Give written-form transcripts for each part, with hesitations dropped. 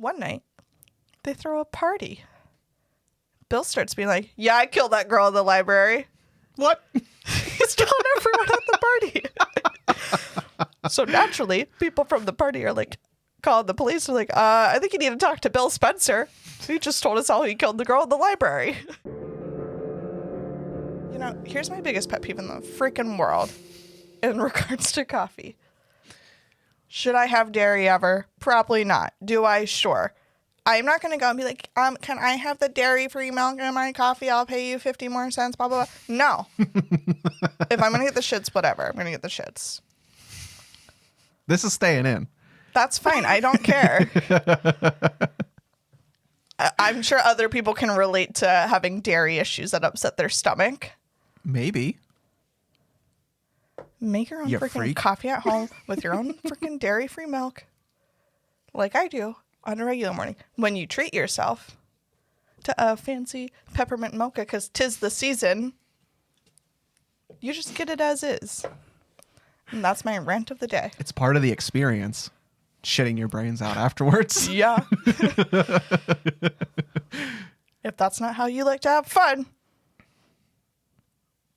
One night, they throw a party. Bill starts being like, yeah, I killed that girl in the library. What? He's telling everyone at the party. So naturally, people from the party are like, calling the police. They're like, I think you need to talk to Bill Spencer. He just told us how he killed the girl in the library. You know, here's my biggest pet peeve in the freaking world in regards to coffee. Should I have dairy ever? Probably not. Do I? Sure. I'm not going to go and be like, can I have the dairy-free milk in my coffee? I'll pay you 50 more cents, blah, blah, blah. No. If I'm going to get the shits, whatever. I'm going to get the shits. This is staying in. That's fine. I don't care. I'm sure other people can relate to having dairy issues that upset their stomach. Maybe. Make your own You freaking freak. coffee at home with your own freaking dairy-free milk. Like I do on a regular morning. When you treat yourself to a fancy peppermint mocha because 'tis the season, you just get it as is. And that's my rant of the day. It's part of the experience. Shitting your brains out afterwards. Yeah. If that's not how you like to have fun,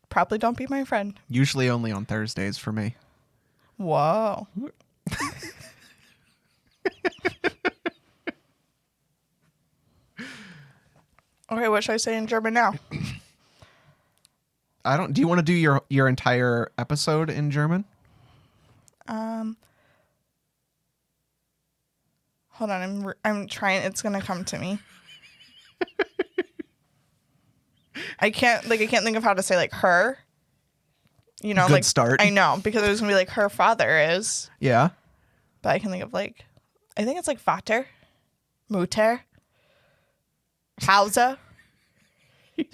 probably don't be my friend. Usually only on Thursdays for me. Whoa. Okay, what should I say in German now? Do you want to do your entire episode in German? Hold on, I'm trying. It's gonna come to me. I can't think of how to say like her. You know, Good like start. I know because it was gonna be like her father is, Yeah. but I can think of like I think it's like Vater, Mutter, Hause,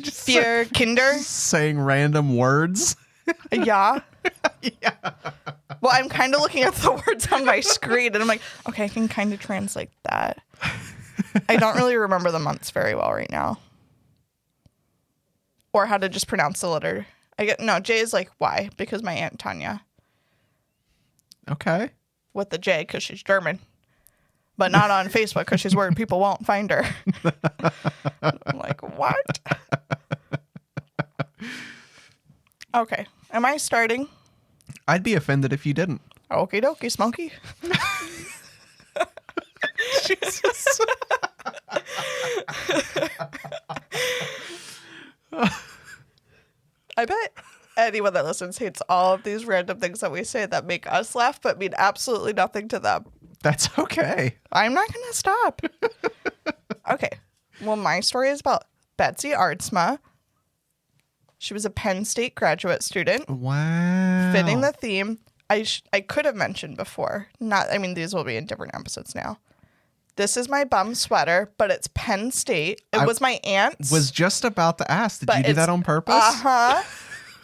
Just Vier Kinder. saying random words. Yeah. Yeah. Well, I'm kind of looking at the words on my screen, and I'm like, okay, I can kind of translate that. I don't really remember the months very well right now. Or how to just pronounce the letter. J is like Y, because my Aunt Tanya. Okay. With the J, because she's German. But not on Facebook, because she's worried people won't find her. I'm like, what? Okay. Am I starting? I'd be offended if you didn't. Okie dokie, Smokey. Jesus. I bet anyone that listens hates all of these random things that we say that make us laugh, but mean absolutely nothing to them. That's okay. I'm not going to stop. Okay. Well, my story is about Betsy Aardsma. She was a Penn State graduate student. Wow. Fitting the theme. I could have mentioned before. These will be in different episodes now. This is my bum sweater, but it's Penn State. It was my aunt's. Was just about to ask. Did But you do that on purpose? Uh-huh.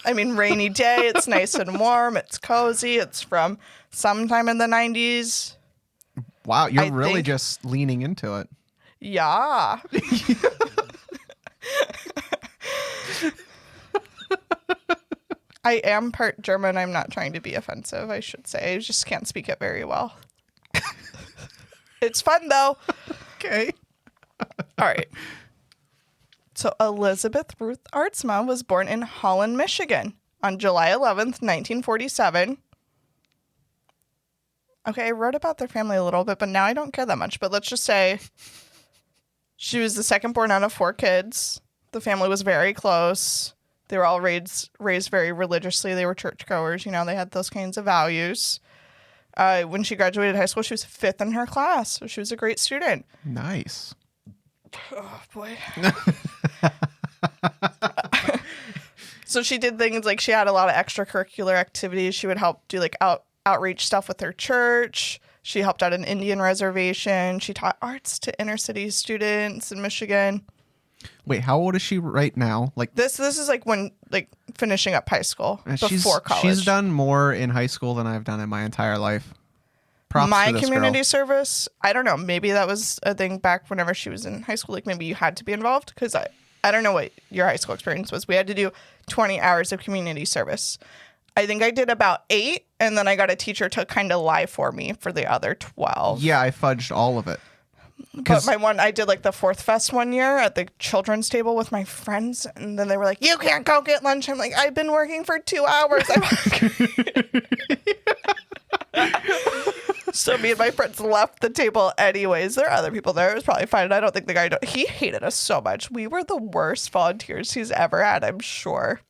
Rainy day. It's nice and warm. It's cozy. It's from sometime in the 90s. Wow, you're I really think- just leaning into it. Yeah. I am part German. I'm not trying to be offensive, I should say. I just can't speak it very well. It's fun, though. Okay. All right. So Elizabeth Ruth Aardsma was born in Holland, Michigan on July 11th, 1947. Okay, I wrote about their family a little bit, but now I don't care that much. But let's just say she was the second born out of 4 kids. The family was very close. They were all raised very religiously. They were churchgoers. You know, they had those kinds of values. When she graduated high school, she was 5th in her class. So she was a great student. Nice. Oh, boy. So she did things like she had a lot of extracurricular activities. She would help do like outreach stuff with her church. She helped out an Indian reservation. She taught arts to inner city students in Michigan. Wait, how old is she right now? Like This is like when finishing up high school before college. She's done more in high school than I've done in my entire life. Props my to this community girl. service, I don't know. Maybe that was a thing back whenever she was in high school. Like maybe you had to be involved because I don't know what your high school experience was. We had to do 20 hours of community service. I think I did about 8, and then I got a teacher to kind of lie for me for the other 12. Yeah, I fudged all of it. But I did like the Fourth Fest one year at the children's table with my friends, and then they were like, "You can't go get lunch." I'm like, "I've been working for 2 hours." So me and my friends left the table anyways. There are other people there. It was probably fine. I don't think the guy, he hated us so much. We were the worst volunteers he's ever had, I'm sure.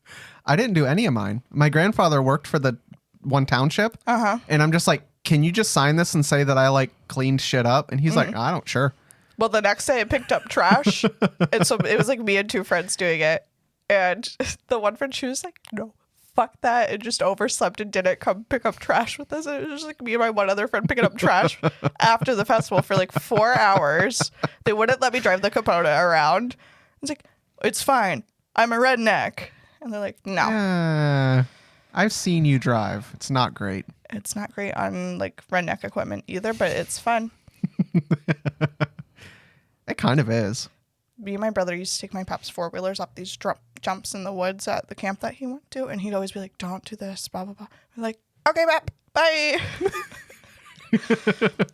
I didn't do any of mine. My grandfather worked for the one township. And I'm just like, can you just sign this and say that I like cleaned shit up? And he's like, I don't, sure. Well, the next day I picked up trash. And so it was like me and 2 friends doing it. And the one friend, she was like, no, fuck that. And just overslept and didn't come pick up trash with us. And it was just like me and my one other friend picking up trash after the festival for like 4 hours. They wouldn't let me drive the Capona around. It's like, it's fine. I'm a redneck. And they're like, no. I've seen you drive. It's not great. It's not great on like redneck equipment either, but it's fun. It kind of is. Me and my brother used to take my pop's 4-wheelers up these jumps in the woods at the camp that he went to, and he'd always be like, don't do this, blah, blah, blah. We're like, okay, bye.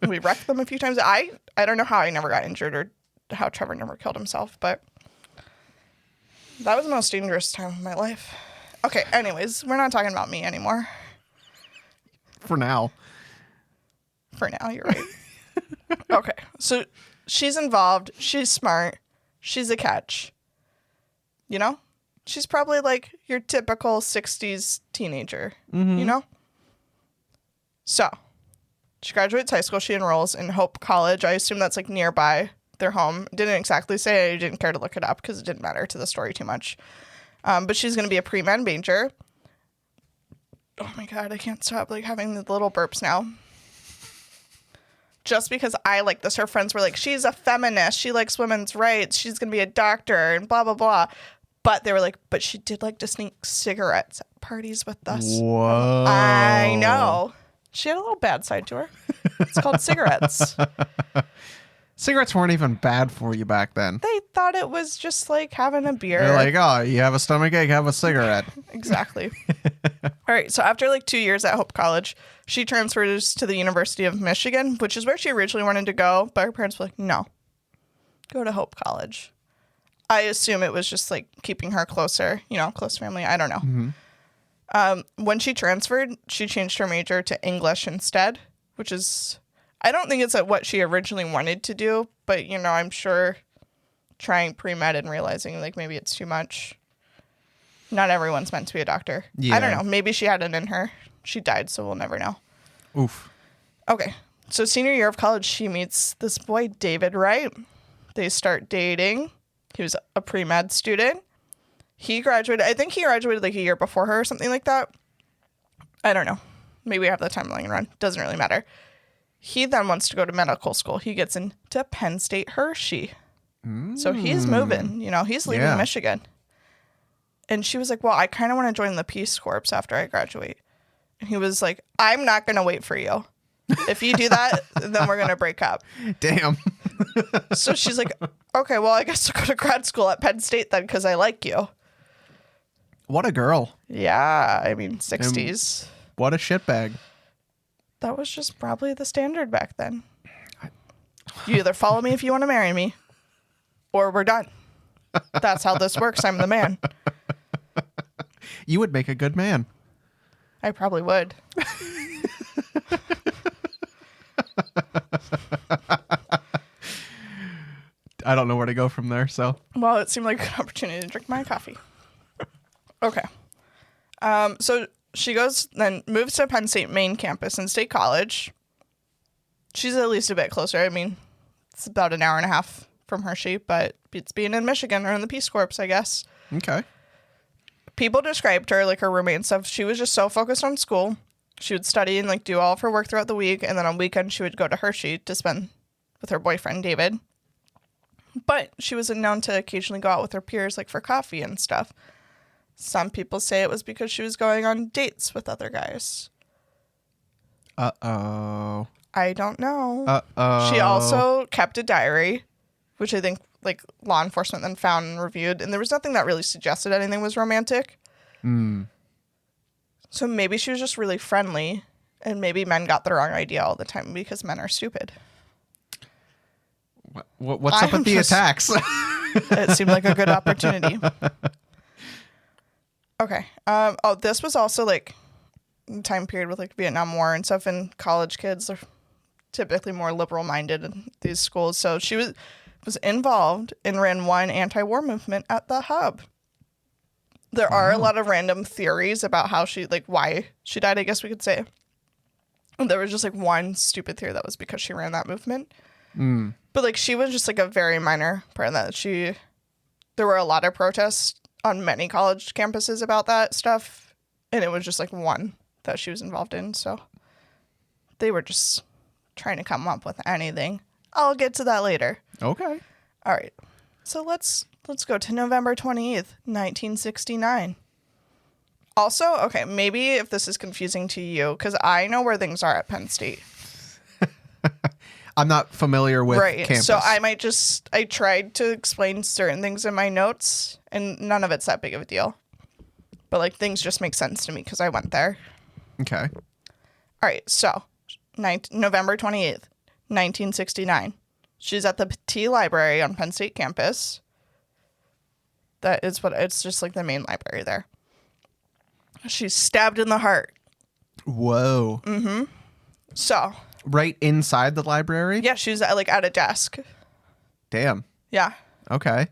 We wrecked them a few times. I don't know how I never got injured or how Trevor never killed himself, but that was the most dangerous time of my life. Okay, anyways, we're not talking about me anymore. For now. For now, you're right. Okay, so she's involved. She's smart. She's a catch. You know? She's probably like your typical 60s teenager. You know? So, she graduates high school. She enrolls in Hope College. I assume that's like nearby their home. Didn't exactly say. I didn't care to look it up because it didn't matter to the story too much. But she's going to be a pre-med major. Oh my God, I can't stop like having the little burps now. Just because I like this, her friends were like, she's a feminist. She likes women's rights. She's going to be a doctor and blah, blah, blah. But they were like, but she did like to sneak cigarettes at parties with us. Whoa. I know. She had a little bad side to her. It's called cigarettes. Cigarettes weren't even bad for you back then. They thought it was just like having a beer. They're like, oh, you have a stomachache, have a cigarette. Exactly. All right. So after like 2 years at Hope College, she transfers to the University of Michigan, which is where she originally wanted to go. But her parents were like, no, go to Hope College. I assume it was just like keeping her closer, you know, close family. I don't know. When she transferred, she changed her major to English instead, which is, I don't think it's what she originally wanted to do, but, you know, I'm sure trying pre-med and realizing like maybe it's too much. Not everyone's meant to be a doctor. Yeah. I don't know. Maybe she had it in her. She died, so we'll never know. Oof. Okay. So senior year of college, she meets this boy, David Wright. They start dating. He was a pre-med student. He graduated. I think he graduated like a year before her or something like that. I don't know. Maybe we have the timeline run. Doesn't really matter. He then wants to go to medical school. He gets into Penn State Hershey. So he's moving. You know, he's leaving Michigan. And she was like, well, I kind of want to join the Peace Corps after I graduate. And he was like, I'm not going to wait for you. If you do that, then we're going to break up. Damn. So she's like, okay, well, I guess I'll go to grad school at Penn State then because I like you. What a girl. Yeah, I mean, 60s. What a shitbag. That was just probably the standard back then. You either follow me if you want to marry me, or we're done. That's how this works. I'm the man. You would make a good man. I probably would. I don't know where to go from there, so. Well, it seemed like a good opportunity to drink my coffee. Okay. So she moves to Penn State main campus in State College. She's at least a bit closer. I mean, it's about an hour and a half from Hershey, but it's being in Michigan or in the Peace Corps, I guess. Okay. People described her, like her roommate and stuff. She was just so focused on school. She would study and like do all of her work throughout the week. And then on weekends, she would go to Hershey to spend with her boyfriend, David. But she was known to occasionally go out with her peers, like for coffee and stuff. Some people say it was because she was going on dates with other guys. Uh-oh. I don't know. Uh-oh. She also kept a diary, which I think like law enforcement then found and reviewed. And there was nothing that really suggested anything was romantic. So maybe she was just really friendly. And maybe men got the wrong idea all the time because men are stupid. What's up with the attacks? It seemed like a good opportunity. Okay. This was also like time period with like Vietnam War and stuff, and college kids are typically more liberal minded in these schools. So she was involved and ran one anti-war movement at the Hub. There are a lot of random theories about how why she died, I guess we could say. And there was just like one stupid theory that was because she ran that movement. But like she was just like a very minor part of that. There were a lot of protests on many college campuses about that stuff. And it was just like one that she was involved in. So they were just trying to come up with anything. I'll get to that later. Okay. All right. So let's go to November 28th, 1969. Also, okay, maybe if this is confusing to you, because I know where things are at Penn State. I'm not familiar with campus. So I tried to explain certain things in my notes, and none of it's that big of a deal. But like things just make sense to me because I went there. Okay. All right, so November 28th, 1969. She's at the Petit Library on Penn State campus. It's just like the main library there. She's stabbed in the heart. Whoa. Mm-hmm. So. Right inside the library? Yeah, she was at a desk. Damn. Yeah. Okay.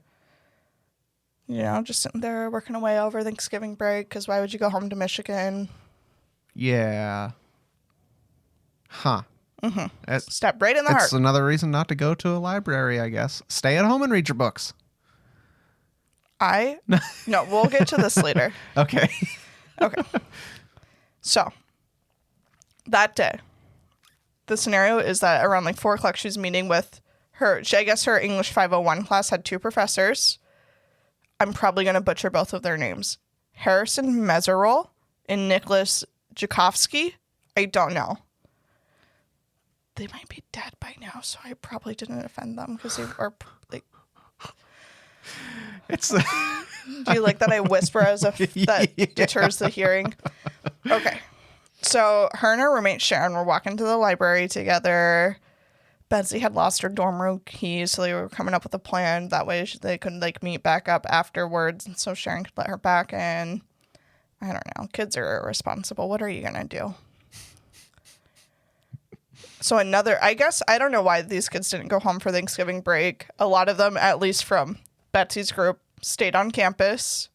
Just sitting there working away over Thanksgiving break, because why would you go home to Michigan? Yeah. Huh. Mm-hmm. Stabbed right in the heart. It's another reason not to go to a library, I guess. Stay at home and read your books. No, we'll get to this later. Okay. Okay. So, that day, the scenario is that around like 4 o'clock, she's meeting with her English 501 class had 2 professors. I'm probably going to butcher both of their names. Harrison Meserole and Nicholas Jakovsky. I don't know. They might be dead by now, so I probably didn't offend them because they are like... Do you like that I whisper as if that deters the hearing? Okay. So her and her roommate Sharon were walking to the library together. Betsy had lost her dorm room keys, so they were coming up with a plan. That way they could like meet back up afterwards, and so Sharon could let her back in. I don't know. Kids are irresponsible. What are you going to do? So I guess, I don't know why these kids didn't go home for Thanksgiving break. A lot of them, at least from Betsy's group, stayed on campus.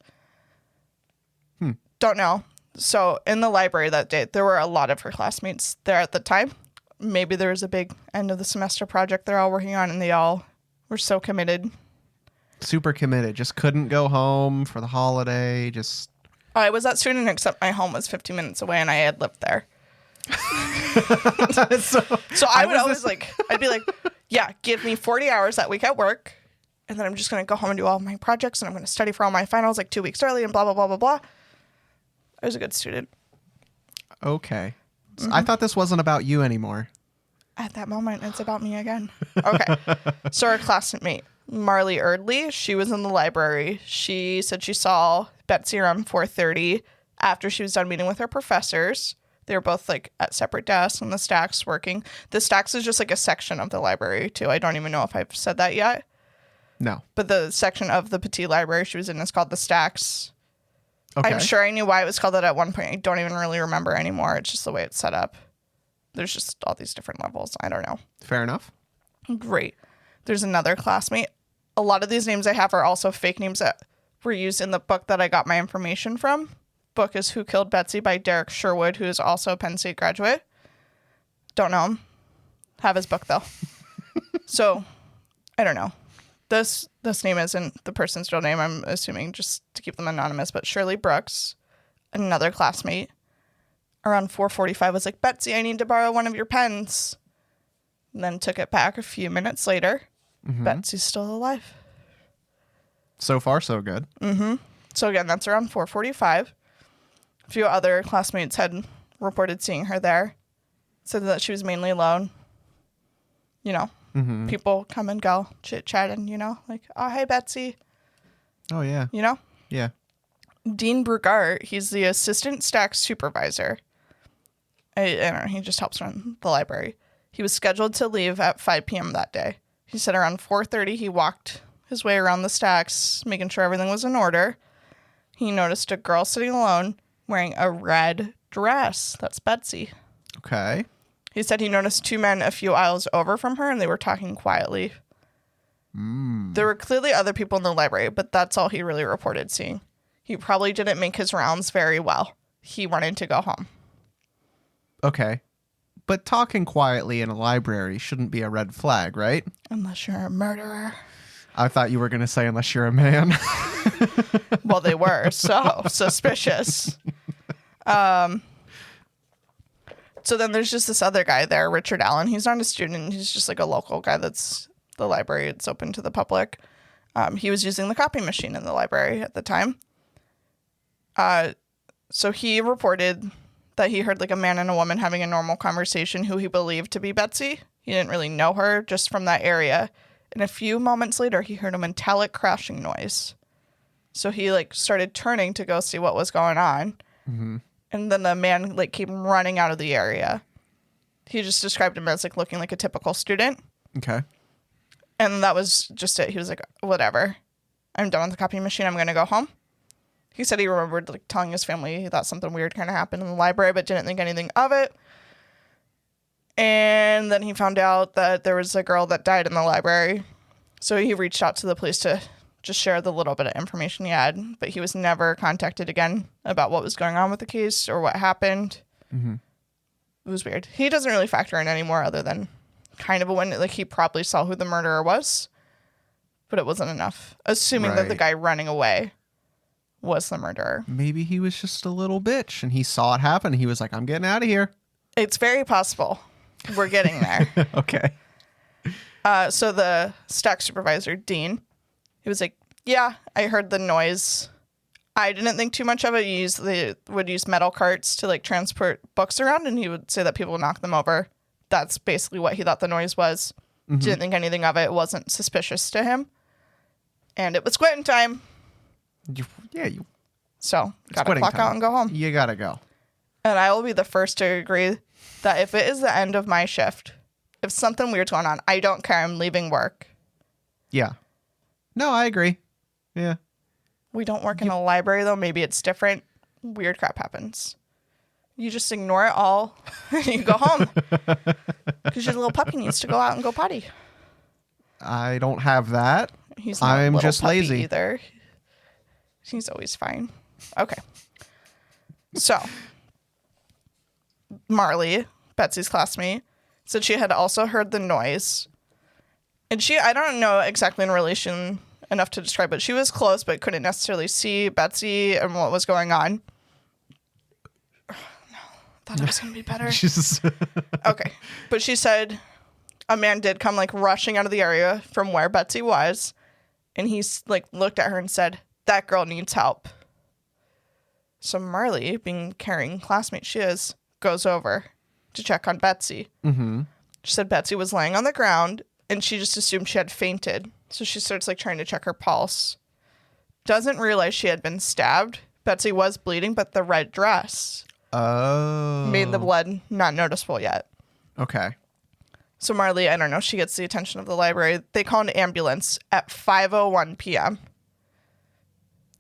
Don't know. So in the library that day, there were a lot of her classmates there at the time. Maybe there was a big end of the semester project they're all working on, and they all were so committed. Super committed. Just couldn't go home for the holiday. I was at student, except my home was 15 minutes away, and I had lived there. So I would always I'd be like, yeah, give me 40 hours that week at work, and then I'm just going to go home and do all my projects, and I'm going to study for all my finals like 2 weeks early, and blah, blah, blah, blah, blah. I was a good student. Okay. So I thought this wasn't about you anymore. At that moment, it's about me again. Okay. So our classmate, Marley Erdley, she was in the library. She said she saw Betsy around 4:30 after she was done meeting with her professors. They were both like at separate desks and the stacks working. The stacks is just like a section of the library too. I don't even know if I've said that yet. No. But the section of the Petit Library she was in is called the stacks. Okay. I'm sure I knew why it was called that at one point. I don't even really remember anymore. It's just the way it's set up. There's just all these different levels. I don't know. Fair enough. Great. There's another classmate. A lot of these names I have are also fake names that were used in the book that I got my information from. Book is Who Killed Betsy by Derek Sherwood, who is also a Penn State graduate. Don't know him. Have his book, though. So, I don't know. This name isn't the person's real name, I'm assuming, just to keep them anonymous. But Shirley Brooks, another classmate, around 4:45 was like, Betsy, I need to borrow one of your pens. And then took it back a few minutes later. Mm-hmm. Betsy's still alive. So far, so good. Mm-hmm. So again, that's around 4:45. A few other classmates had reported seeing her there. Said that she was mainly alone. People come and go, chit-chatting, like, oh, hey, Betsy. Oh, yeah. Yeah. Dean Brugart, he's the assistant stack supervisor. I don't know, he just helps run the library. He was scheduled to leave at 5 p.m. that day. He said around 4:30 he walked his way around the stacks, making sure everything was in order. He noticed a girl sitting alone wearing a red dress. That's Betsy. Okay. He said he noticed two men a few aisles over from her, and they were talking quietly. There were clearly other people in the library, but that's all he really reported seeing. He probably didn't make his rounds very well. He wanted to go home. Okay. But talking quietly in a library shouldn't be a red flag, right? Unless you're a murderer. I thought you were going to say unless you're a man. Well, they were, so suspicious. So then there's just this other guy there, Richard Allen. He's not a student. He's just like a local guy that's the library. It's open to the public. He was using the copy machine in the library at the time. So he reported that he heard like a man and a woman having a normal conversation who he believed to be Betsy. He didn't really know her, just from that area. And a few moments later, he heard a metallic crashing noise. So he like started turning to go see what was going on. Mm-hmm. And then the man like came running out of the area. He just described him as like looking like a typical student. Okay. And that was just it. He was like, whatever. I'm done with the copy machine. I'm going to go home. He said he remembered like telling his family he thought something weird kind of happened in the library, but didn't think anything of it. And then he found out that there was a girl that died in the library. So he reached out to the police to just share the little bit of information he had, but he was never contacted again about what was going on with the case or what happened. Mm-hmm. It was weird. He doesn't really factor in anymore other than kind of a win. Like he probably saw who the murderer was, but it wasn't enough. Assuming that the guy running away was the murderer. Maybe he was just a little bitch and he saw it happen. He was like, I'm getting out of here. It's very possible. We're getting there. Okay. So the stack supervisor, Dean, he was like, yeah, I heard the noise. I didn't think too much of it. They would use metal carts to like transport books around, and he would say that people would knock them over. That's basically what he thought the noise was. Mm-hmm. Didn't think anything of it. It wasn't suspicious to him. And it was quitting time. So, gotta clock out and go home. You gotta go. And I will be the first to agree that if it is the end of my shift, if something weird's going on, I don't care. I'm leaving work. Yeah. No, I agree. Yeah. We don't work in a library, though. Maybe it's different. Weird crap happens. You just ignore it all and you go home. Because your little puppy needs to go out and go potty. I don't have that. He's not I'm a little just puppy lazy. either. He's always fine. Okay. So, Marley, Betsy's classmate, said she had also heard the noise. And I don't know exactly in relation enough to describe it. She was close, but couldn't necessarily see Betsy and what was going on. Oh, no, thought it was going to be better. Okay. But she said a man did come like rushing out of the area from where Betsy was. And he like looked at her and said, that girl needs help. So Marley, being caring classmate she is, goes over to check on Betsy. Mm-hmm. She said Betsy was laying on the ground and she just assumed she had fainted. So she starts like trying to check her pulse. Doesn't realize she had been stabbed. Betsy was bleeding, but the red dress made the blood not noticeable yet. Okay. So Marley, I don't know, she gets the attention of the library. They call an ambulance at 5:01 p.m.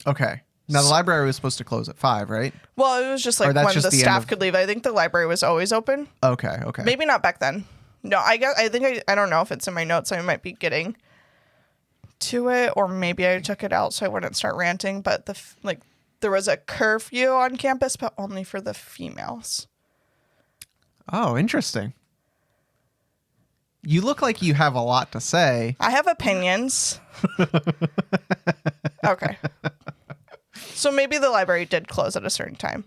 Okay. Now, the library was supposed to close at 5, right? Well, it was just like when the staff could leave. I think the library was always open. Okay. Maybe not back then. No, I don't know if it's in my notes. I might be getting to it, or maybe I took it out so I wouldn't start ranting. But there was a curfew on campus, but only for the females. Oh, interesting. You look like you have a lot to say. I have opinions. Okay. So maybe the library did close at a certain time.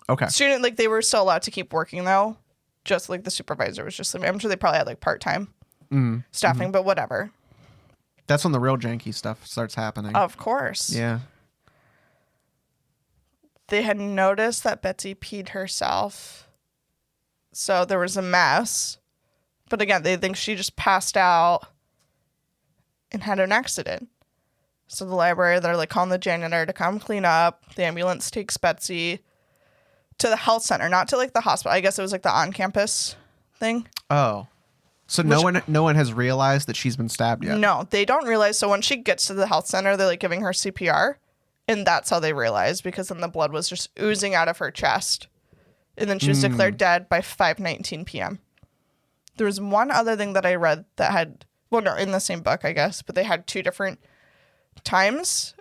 Okay. They were still allowed to keep working though. Just like the supervisor was just, I'm sure they probably had like part-time staffing, but whatever. That's when the real janky stuff starts happening. Of course. Yeah. They had noticed that Betsy peed herself. So there was a mess. But again, they think she just passed out and had an accident. So the library, they're like calling the janitor to come clean up. The ambulance takes Betsy to the health center, not to like the hospital. I guess it was like the on-campus thing. Oh. So no one has realized that she's been stabbed yet? No, they don't realize. So when she gets to the health center, they're like giving her CPR. And that's how they realized, because then the blood was just oozing out of her chest. And then she was declared dead by 5:19 p.m. There was one other thing that I read that had, well, no, in the same book, I guess, but they had 2 different times.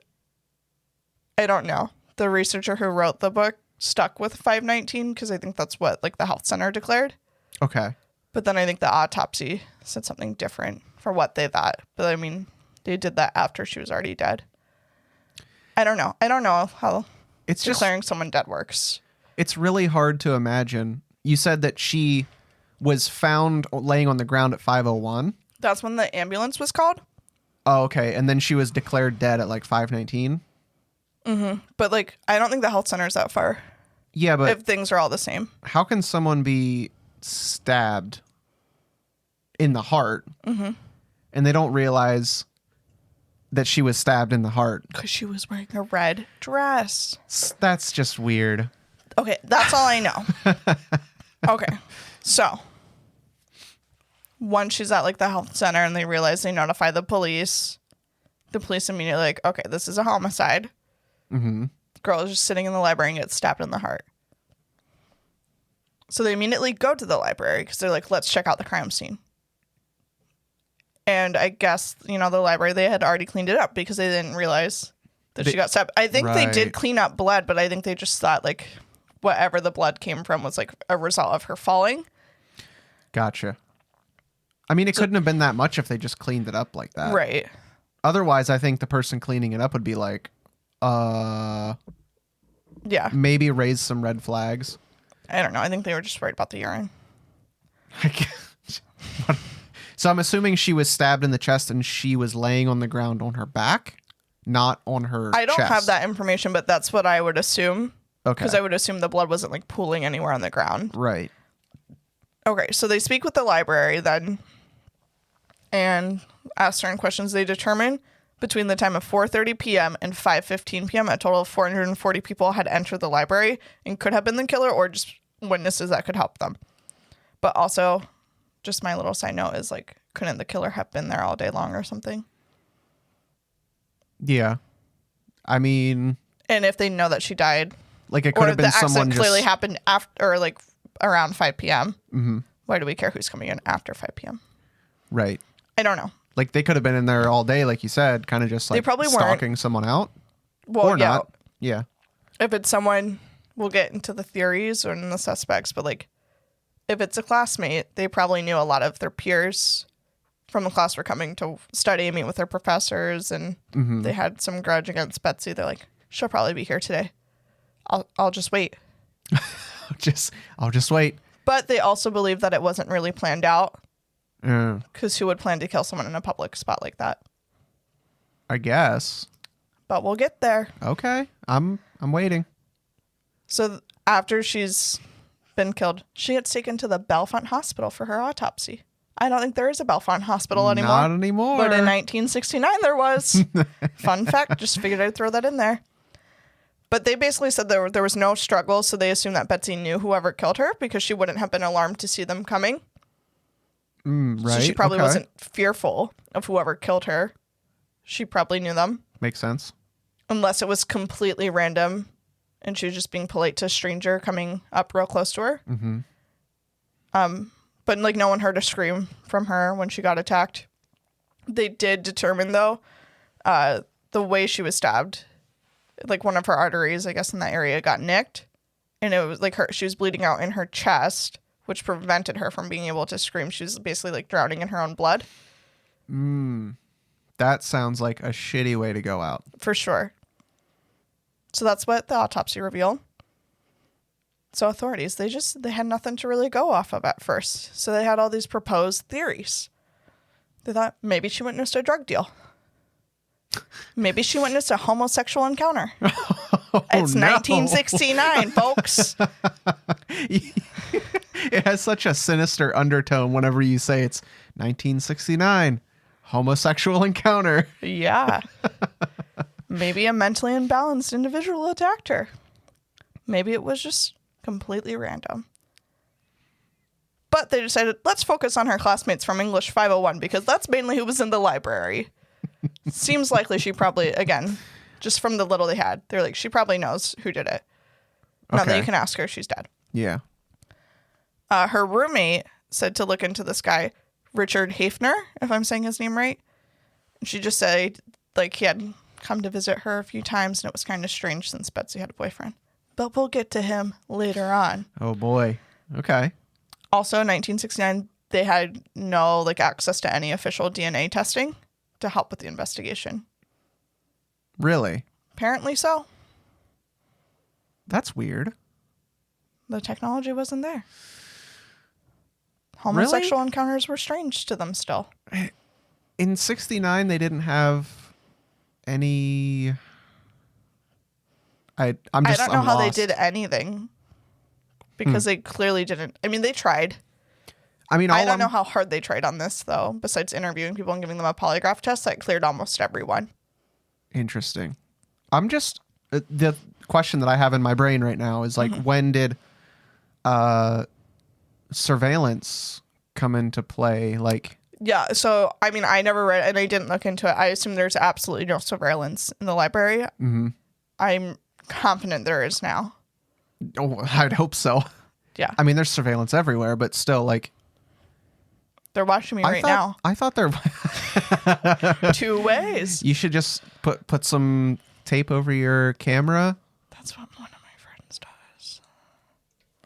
I don't know. The researcher who wrote the book stuck with 5:19 because I think that's what like the health center declared. Okay. But then I think the autopsy said something different for what they thought. But I mean, they did that after she was already dead. I don't know. I don't know how it's declaring someone dead works. It's really hard to imagine. You said that she was found laying on the ground at 5:01. That's when the ambulance was called. Oh, okay. And then she was declared dead at like 5:19. Mm-hmm. But like, I don't think the health center is that far. Yeah, but if things are all the same. How can someone be stabbed in the heart and they don't realize that she was stabbed in the heart? Because she was wearing a red dress. That's just weird. Okay, that's all I know. Okay, so once she's at like the health center and they realize, they notify the police immediately like, okay, this is a homicide. Mm-hmm. Girl is just sitting in the library and gets stabbed in the heart. So they immediately go to the library because they're like, let's check out the crime scene. And I guess, the library, they had already cleaned it up because they didn't realize that she got stabbed. I think they did clean up blood, but I think they just thought like whatever the blood came from was like a result of her falling. Gotcha. I mean, it couldn't have been that much if they just cleaned it up like that. Right. Otherwise, I think the person cleaning it up would be like, yeah, maybe raise some red flags. I don't know. I think they were just worried about the urine. So I'm assuming she was stabbed in the chest and she was laying on the ground on her back, not on her I don't chest. have that information, but that's what I would assume. Okay. Because I would assume the blood wasn't like pooling anywhere on the ground. Right. Okay, so they speak with the library then and ask certain questions. They determine between the time of 4:30 p.m. and 5:15 p.m. a total of 440 people had entered the library and could have been the killer or just witnesses that could help them. But also, just my little side note is like, couldn't the killer have been there all day long or something? Yeah. I mean... And if they know that she died... Like it could have been someone accident clearly happened after, or like around 5 p.m. Mm-hmm. Why do we care who's coming in after 5 p.m.? Right. I don't know. Like they could have been in there all day, like you said, kind of just like they probably stalking weren't. someone out. Well, or yeah. not. Yeah. If it's someone, we'll get into the theories or in the suspects, but like if it's a classmate, they probably knew a lot of their peers from the class were coming to study and meet with their professors, and they had some grudge against Betsy. They're like, she'll probably be here today. I'll just wait. I'll just wait. But they also believe that it wasn't really planned out. Because who would plan to kill someone in a public spot like that? I guess. But we'll get there. Okay. I'm waiting. So after she's been killed, she gets taken to the Bellefonte Hospital for her autopsy. I don't think there is a Bellefonte Hospital anymore. Not anymore. But in 1969 there was. Fun fact, just figured I'd throw that in there. But they basically said there was no struggle, so they assumed that Betsy knew whoever killed her because she wouldn't have been alarmed to see them coming. Right. So she probably wasn't fearful of whoever killed her. She probably knew them. Makes sense. Unless it was completely random and she was just being polite to a stranger coming up real close to her. Mm-hmm. But like no one heard a scream from her when she got attacked. They did determine though, the way she was stabbed, like one of her arteries, I guess in that area got nicked, and it was like she was bleeding out in her chest, which prevented her from being able to scream. She was basically like drowning in her own blood. That sounds like a shitty way to go out. For sure. So that's what the autopsy revealed. So authorities, they had nothing to really go off of at first. So they had all these proposed theories. They thought maybe she witnessed a drug deal. Maybe she witnessed a homosexual encounter. It's 1969, folks. It has such a sinister undertone whenever you say it's 1969, homosexual encounter. Yeah. Maybe a mentally imbalanced individual attacked her. Maybe it was just completely random. But they decided, let's focus on her classmates from English 501 because that's mainly who was in the library. Seems likely she probably, again, just from the little they had, they're like, she probably knows who did it. Now that you can ask her, she's dead. Yeah. Her roommate said to look into this guy, Richard Hafner, if I'm saying his name right. And she just said, like, he had come to visit her a few times, and it was kind of strange since Betsy had a boyfriend. But we'll get to him later on. Oh, boy. Okay. Also, in 1969, they had no, like, access to any official DNA testing to help with the investigation. Really? Apparently so. That's weird. The technology wasn't there. Homosexual encounters were strange to them still. In 69, they didn't have any... I don't know how they did anything. Because they clearly didn't. I mean, they tried. I don't know how hard they tried on this, though, besides interviewing people and giving them a polygraph test that cleared almost everyone. Interesting. I'm just... the question that I have in my brain right now is, like, when did surveillance come into play? Like... Yeah, so, I mean, I never read and I didn't look into it. I assume there's absolutely no surveillance in the library. Mm-hmm. I'm confident there is now. Oh, I'd hope so. Yeah. I mean, there's surveillance everywhere, but still, like... They're watching me now. I thought they're... 2 ways. You should just put some tape over your camera. That's what one of my friends does.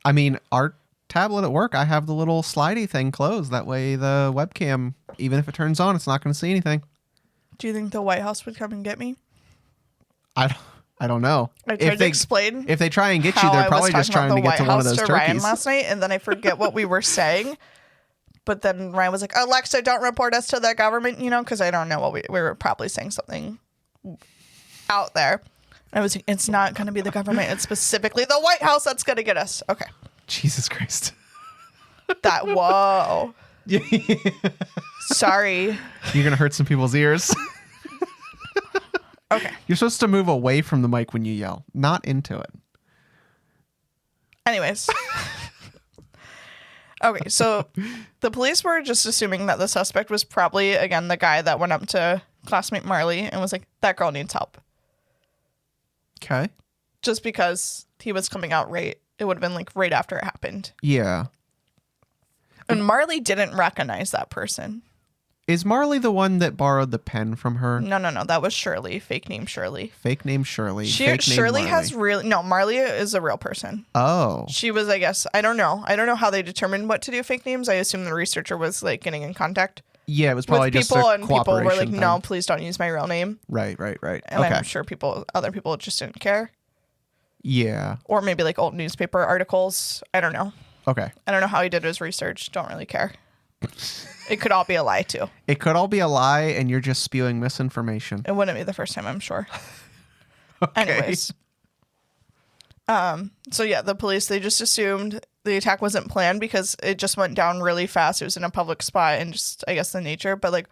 I mean, our tablet at work, I have the little slidey thing closed. That way the webcam, even if it turns on, it's not going to see anything. Do you think the White House would come and get me? I don't know. I tried to explain. If they try and get you, they're probably just trying to get to one of those turkeys. Ryan last night, and then I forget what we were saying. But then Ryan was like, Alexa, don't report us to the government, because I don't know what we were probably saying something out there. And I was like, it's not going to be the government. It's specifically the White House that's going to get us. Okay. Jesus Christ. Whoa. Sorry. You're going to hurt some people's ears. Okay. You're supposed to move away from the mic when you yell, not into it. Anyways. Okay, so the police were just assuming that the suspect was probably, again, the guy that went up to classmate Marley and was like, that girl needs help. Okay. Just because he was coming out right. It would have been like right after it happened. Yeah. And Marley didn't recognize that person. Is Marley the one that borrowed the pen from her? No. That was Shirley. Fake name Shirley. Fake name Shirley. Shirley has really... No, Marley is a real person. Oh. She was, I guess... I don't know. I don't know how they determined what to do fake names. I assume the researcher was like getting in contact. Yeah, it was probably with just people, a and people were like, thing. no, please don't use my real name. Right. And okay. I'm sure other people just didn't care. Yeah. Or maybe like old newspaper articles. I don't know. Okay. I don't know how he did his research. Don't really care. It could all be a lie, too. It could all be a lie, and you're just spewing misinformation. It wouldn't be the first time, I'm sure. Okay. Anyways. So, yeah, the police, they just assumed the attack wasn't planned because it just went down really fast. It was in a public spot and just, I guess, the nature. But, like,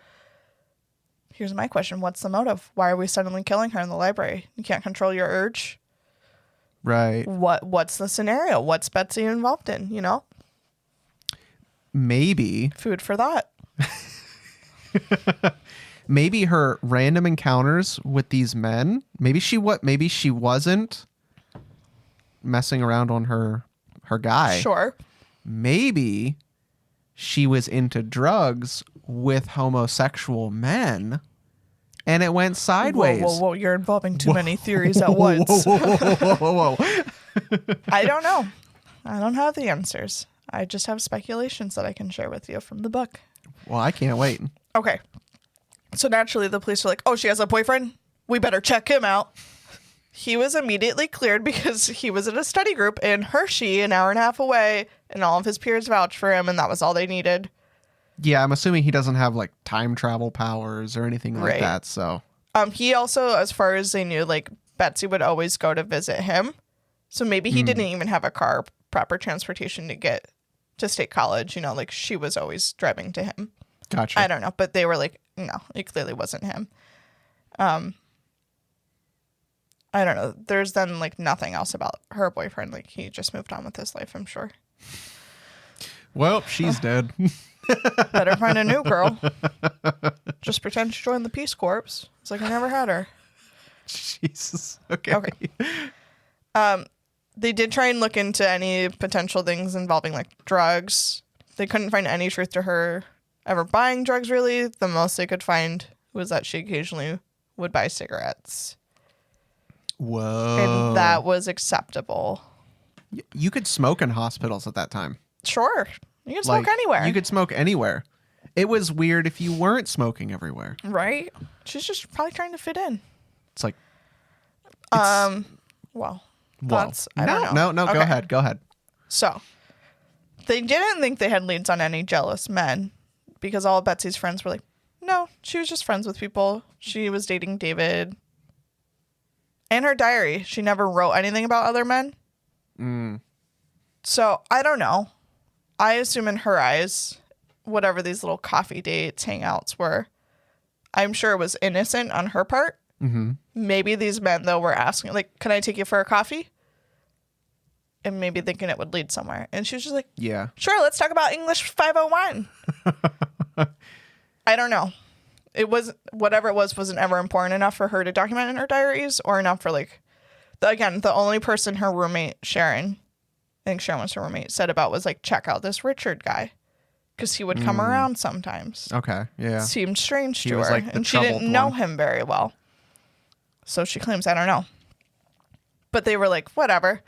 here's my question. What's the motive? Why are we suddenly killing her in the library? You can't control your urge? Right. What's the scenario? What's Betsy involved in, Maybe. Food for thought. Maybe her random encounters with these men. Maybe she wasn't messing around on her guy. Sure. Maybe she was into drugs with homosexual men and it went sideways. Whoa. You're involving too many theories at once. Whoa. I don't know. I don't have the answers. I just have speculations that I can share with you from the book. Well, I can't wait. Okay. So naturally, the police are like, oh, she has a boyfriend? We better check him out. He was immediately cleared because he was in a study group in Hershey, an hour and a half away, and all of his peers vouched for him, and that was all they needed. Yeah, I'm assuming he doesn't have, like, time travel powers or anything like that, so. He also, as far as they knew, like, Betsy would always go to visit him. So maybe he didn't even have a car, proper transportation to get to State College, like she was always driving to him. Gotcha. I don't know, but they were like, no, it clearly wasn't him. I don't know. There's then like nothing else about her boyfriend. Like he just moved on with his life, I'm sure. Well, she's dead. Better find a new girl. Just pretend she joined the Peace Corps. It's like I never had her. Jesus. Okay. They did try and look into any potential things involving like drugs. They couldn't find any truth to her ever buying drugs, really. The most they could find was that she occasionally would buy cigarettes. Whoa. And that was acceptable. You could smoke in hospitals at that time. Sure. You can smoke anywhere. You could smoke anywhere. It was weird if you weren't smoking everywhere. Right? She's just probably trying to fit in. It's like... Well, thoughts? I don't No, know. Okay. Go ahead. So, they didn't think they had leads on any jealous men because all of Betsy's friends were like, no, she was just friends with people. She was dating David. In her diary, she never wrote anything about other men. So, I don't know. I assume in her eyes, whatever these little coffee dates, hangouts were, I'm sure it was innocent on her part. Mm-hmm. Maybe these men, though, were asking, like, can I take you for a coffee? And maybe thinking it would lead somewhere. And she was just like, yeah, sure, let's talk about English 501. I don't know. It was, whatever it was, wasn't ever important enough for her to document in her diaries or enough for, like, the only person her roommate, Sharon, I think Sharon was her roommate, said about was, like, check out this Richard guy. Because he would come around sometimes. Okay, yeah. Seemed strange to was her. like the And she didn't know troubled one. him very well. So she claims, I don't know. But they were like, whatever.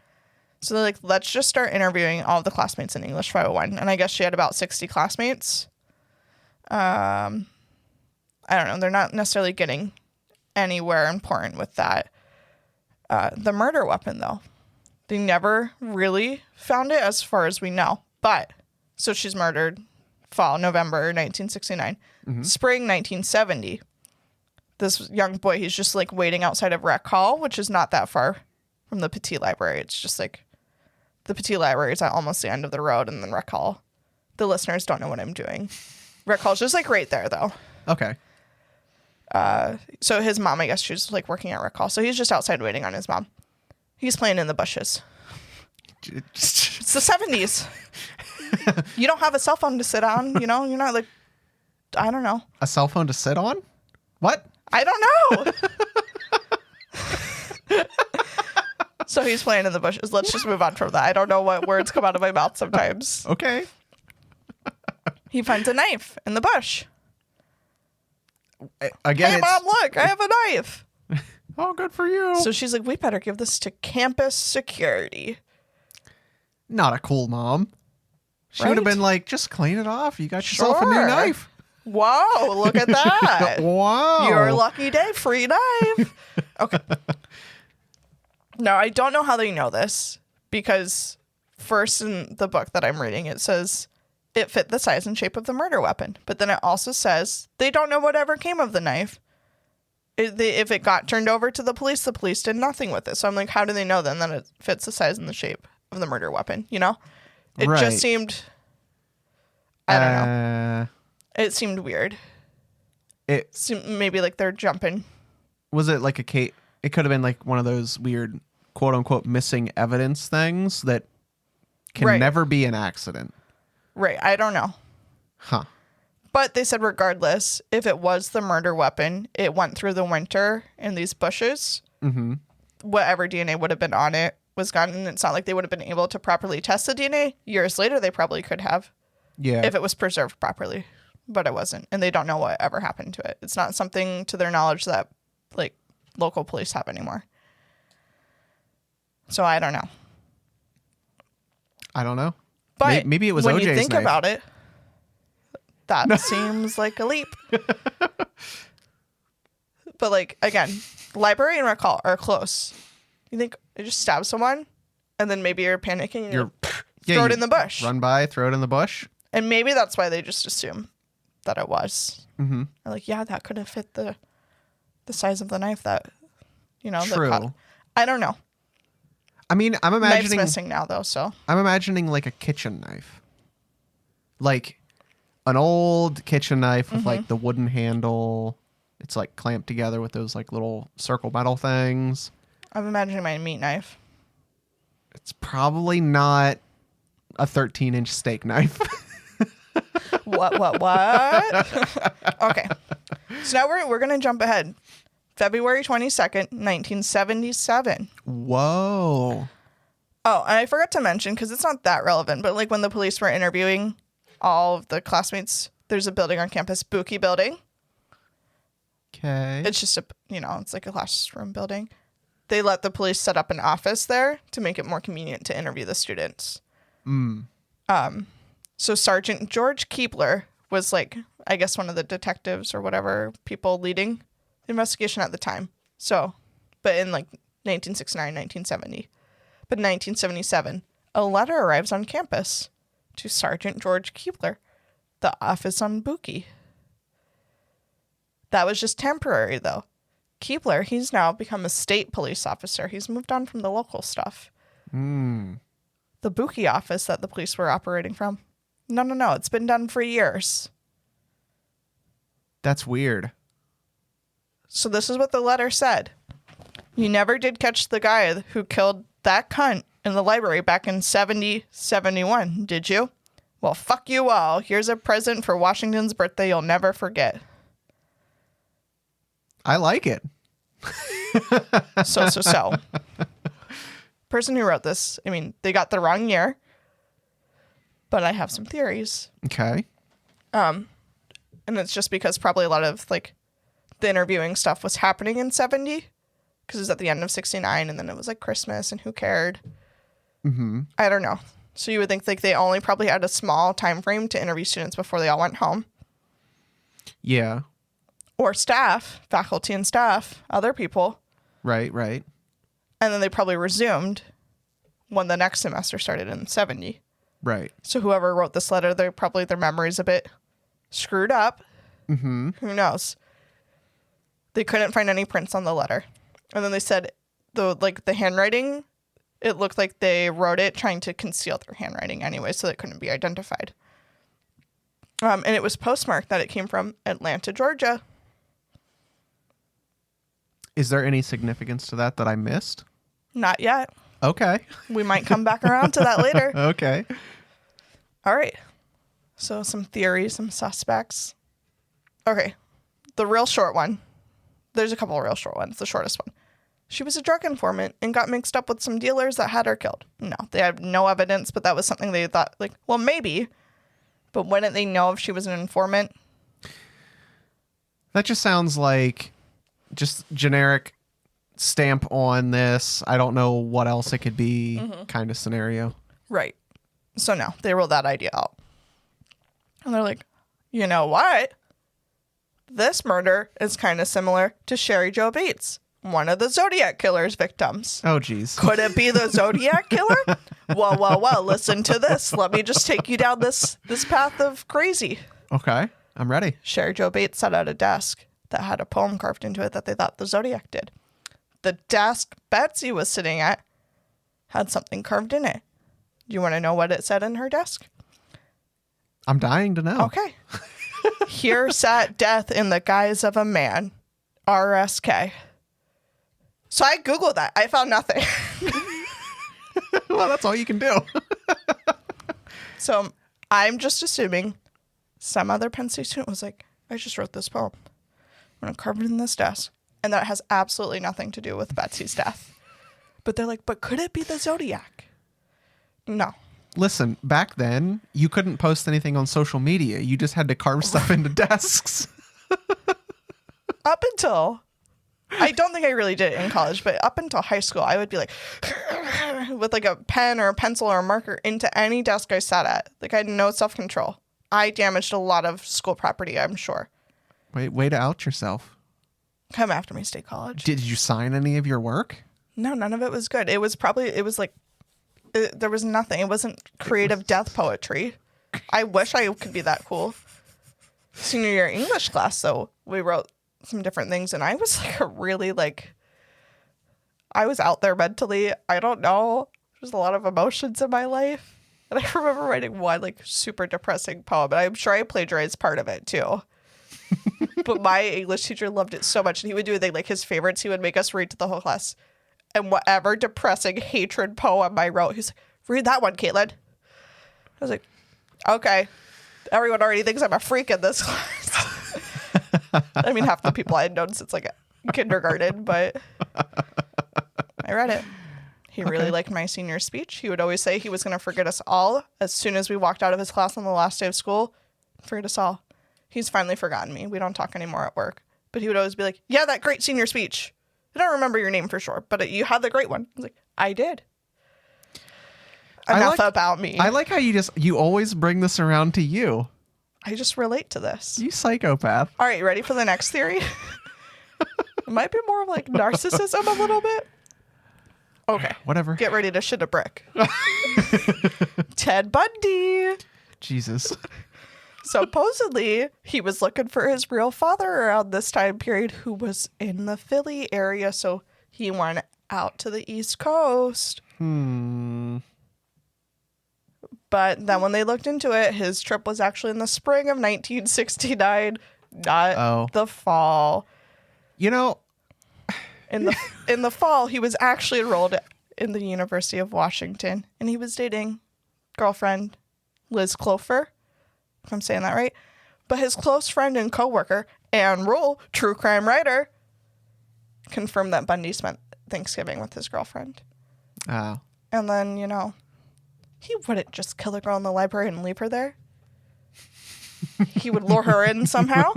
So they're like, let's just start interviewing all of the classmates in English 501. And I guess she had about 60 classmates. I don't know. They're not necessarily getting anywhere important with that. The murder weapon, though. They never really found it as far as we know. But, so she's murdered fall, November 1969. Spring 1970. This young boy, he's just like waiting outside of Rec Hall, which is not that far from the Petit Library. It's just like the Petit Library is at almost the end of the road, and then Rec Hall. The listeners don't know what I'm doing. Rec Hall's just like right there, though. Okay. So his mom, I guess she was like working at Rec Hall. So he's just outside waiting on his mom. He's playing in the bushes. It's the 70s. You don't have a cell phone to sit on, you know? You're not like, I don't know. A cell phone to sit on? What? I don't know. So he's playing in the bushes. Let's just move on from that. I don't know what words come out of my mouth sometimes. Okay. He finds a knife in the bush. Again, Hey, Mom, look, I have a knife. Oh, good for you. So she's like, we better give this to campus security. Not a cool mom. She would have Right? been like, just clean it off. You got yourself a new Sure. knife. Whoa, look at that. Wow. Your lucky day, free knife. Okay. Now, I don't know how they know this because first in the book that I'm reading, it says it fit the size and shape of the murder weapon. But then it also says they don't know whatever came of the knife. If it got turned over to the police did nothing with it. So I'm like, how do they know then that it fits the size and the shape of the murder weapon? You know? It Right. just seemed, I don't know. It seemed weird. It Maybe like they're jumping. was it like a case. It could have been like one of those weird quote unquote missing evidence things that can Right. never be an accident. Right. I don't know. Huh. But they said regardless, if it was the murder weapon, it went through the winter in these bushes. Mm-hmm. Whatever DNA would have been on it was gone. And it's not like they would have been able to properly test the DNA. Years later, they probably could have Yeah. if it was preserved properly. But it wasn't. And they don't know what ever happened to it. It's not something to their knowledge that like local police have anymore. So I don't know. I don't know. But Maybe it was when OJ's you think knife. about it, that seems like a leap. But like again, library and Rec Hall are close. You think you just stab someone, and then maybe you're panicking and throw it you in the bush, Run by, throw it in the bush. and maybe that's why they just assume that it was. Mm-hmm. They're like, yeah, that could have fit the size of the knife that that True. caught. I don't know. I mean, I'm Knife's imagining. missing now though, so I'm imagining like a kitchen knife, like an old kitchen knife with like the wooden handle. It's like clamped together with those like little circle metal things. I'm imagining my meat knife. It's probably not a 13-inch steak knife. What? Okay. So now we're going to jump ahead. February 22nd, 1977. Whoa. Oh, and I forgot to mention, because it's not that relevant, but like when the police were interviewing all of the classmates, there's a building on campus, Buki Building. Okay. It's just it's like a classroom building. They let the police set up an office there to make it more convenient to interview the students. So Sergeant George Keebler was like, I guess one of the detectives or whatever people leading the investigation at the time. So, but in like 1969, 1970. But in 1977, a letter arrives on campus to Sergeant George Keebler, the office on Buki. That was just temporary, though. Keebler, he's now become a state police officer. He's moved on from the local stuff. The Buki office that the police were operating from. No. It's been done for years. That's weird. So this is what the letter said. You never did catch the guy who killed that cunt in the library back in 71, did you? Well, fuck you all. Here's a present for Washington's birthday you'll never forget. I like it. So. Person who wrote this, I mean, they got the wrong year, but I have some theories. Okay. And it's just because probably a lot of like the interviewing stuff was happening in 70 because it was at the end of 69 and then it was like Christmas and who cared? I don't know. So you would think like they only probably had a small time frame to interview students before they all went home. Yeah. Or staff, faculty and staff, other people. Right. And then they probably resumed when the next semester started in 70. Right. So whoever wrote this letter, their memory's a bit screwed up. Who knows? They couldn't find any prints on the letter. And then they said the handwriting, it looked like they wrote it trying to conceal their handwriting anyway, so that it couldn't be identified. And it was postmarked that it came from Atlanta, Georgia. Is there any significance to that I missed? Not yet. Okay. We might come back around to that later. Okay. All right. So some theories, some suspects. Okay. The real short one. There's a couple of real short ones. The shortest one. She was a drug informant and got mixed up with some dealers that had her killed. No, they had no evidence, but that was something they thought, like, well, maybe. But wouldn't they know if she was an informant? That just sounds like just generic stamp on this. I don't know what else it could be kind of scenario. Right. So no, they ruled that idea out. And they're like, you know what? This murder is kind of similar to Sherry Jo Bates, one of the Zodiac Killer's victims. Oh, geez. Could it be the Zodiac Killer? Well, listen to this. Let me just take you down this path of crazy. Okay, I'm ready. Sherry Jo Bates sat at a desk that had a poem carved into it that they thought the Zodiac did. The desk Betsy was sitting at had something carved in it. Do you want to know what it said in her desk? I'm dying to know. Okay. Here sat death in the guise of a man. RSK. So I Googled that. I found nothing. Well, that's all you can do. So I'm just assuming some other Penn State student was like, I just wrote this poem. I'm going to carve it in this desk. And that has absolutely nothing to do with Betsy's death. But they're like, but could it be the Zodiac? No. Listen, back then, you couldn't post anything on social media. You just had to carve stuff into desks. Up until, I don't think I really did it in college, but up until high school, I would be like, with like a pen or a pencil or a marker into any desk I sat at. Like I had no self-control. I damaged a lot of school property, I'm sure. Way to out yourself. Come after me, State College. Did you sign any of your work? No, none of it was good. It was there was nothing. It wasn't creative death poetry. I wish I could be that cool. Senior year English class, though, we wrote some different things, and I was I was out there mentally. I don't know. There's a lot of emotions in my life. And I remember writing one super depressing poem, and I'm sure I plagiarized part of it too. But my English teacher loved it so much, and he would do his favorites. He would make us read to the whole class. And whatever depressing hatred poem I wrote, he's like, read that one, Caitlin. I was like, okay. Everyone already thinks I'm a freak in this class. I mean, half the people I had known since like kindergarten, but I read it. He really liked my senior speech. He would always say he was going to forget us all as soon as we walked out of his class on the last day of school. Forget us all. He's finally forgotten me. We don't talk anymore at work. But he would always be like, yeah, that great senior speech. I don't remember your name for sure, but you had the great one. I was like, I did. Enough about me. I like how you always bring this around to you. I just relate to this. You psychopath. All right, you ready for the next theory? It might be more of like narcissism a little bit. Okay. Whatever. Get ready to shit a brick. Ted Bundy. Jesus. Supposedly, he was looking for his real father around this time period, who was in the Philly area, so he went out to the East Coast. But then when they looked into it, his trip was actually in the spring of 1969, not the fall. You know, in the fall, he was actually enrolled in the University of Washington, and he was dating girlfriend Liz Clover, if I'm saying that right. But his close friend and coworker, Ann Rule, true crime writer, confirmed that Bundy spent Thanksgiving with his girlfriend. Oh. And then, he wouldn't just kill a girl in the library and leave her there. He would lure her in somehow,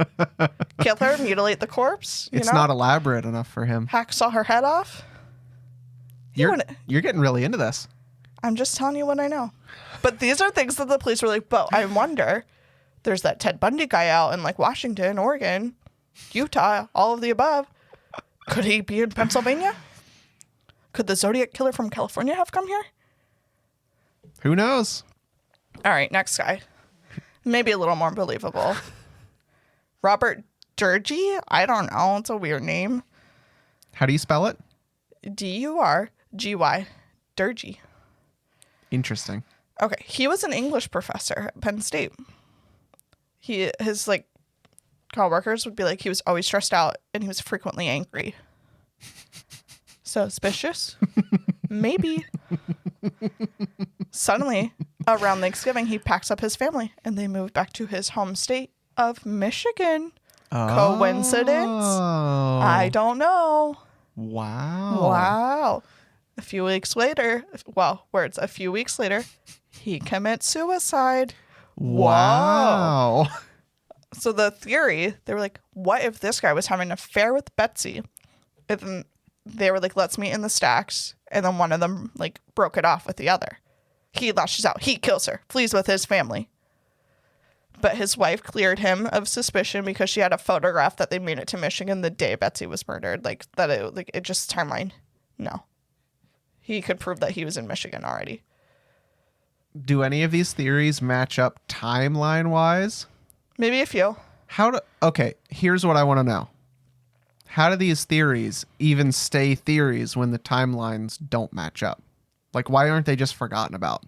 kill her, mutilate the corpse. It's not elaborate enough for him. Hacksaw her head off. You're getting really into this. I'm just telling you what I know. But these are things that the police were like, but I wonder, there's that Ted Bundy guy out in like Washington, Oregon, Utah, all of the above. Could he be in Pennsylvania? Could the Zodiac killer from California have come here? Who knows? All right, next guy. Maybe a little more believable. Robert Durgy? I don't know. It's a weird name. How do you spell it? Durgy. Durgy. Interesting. Okay. He was an English professor at Penn State. His coworkers would be like, he was always stressed out and he was frequently angry. Suspicious? Maybe. Suddenly, around Thanksgiving, he packs up his family and they move back to his home state of Michigan. Oh. Coincidence? I don't know. Wow. A few weeks later, he commits suicide. Wow. Whoa. So the theory, they were like, what if this guy was having an affair with Betsy? And then they were like, let's meet in the stacks. And then one of them broke it off with the other. He lashes out. He kills her. Flees with his family. But his wife cleared him of suspicion because she had a photograph that they made it to Michigan the day Betsy was murdered. It just timeline. No. He could prove that he was in Michigan already. Do any of these theories match up timeline-wise? Maybe a few. Okay, here's what I want to know. How do these theories even stay theories when the timelines don't match up? Why aren't they just forgotten about?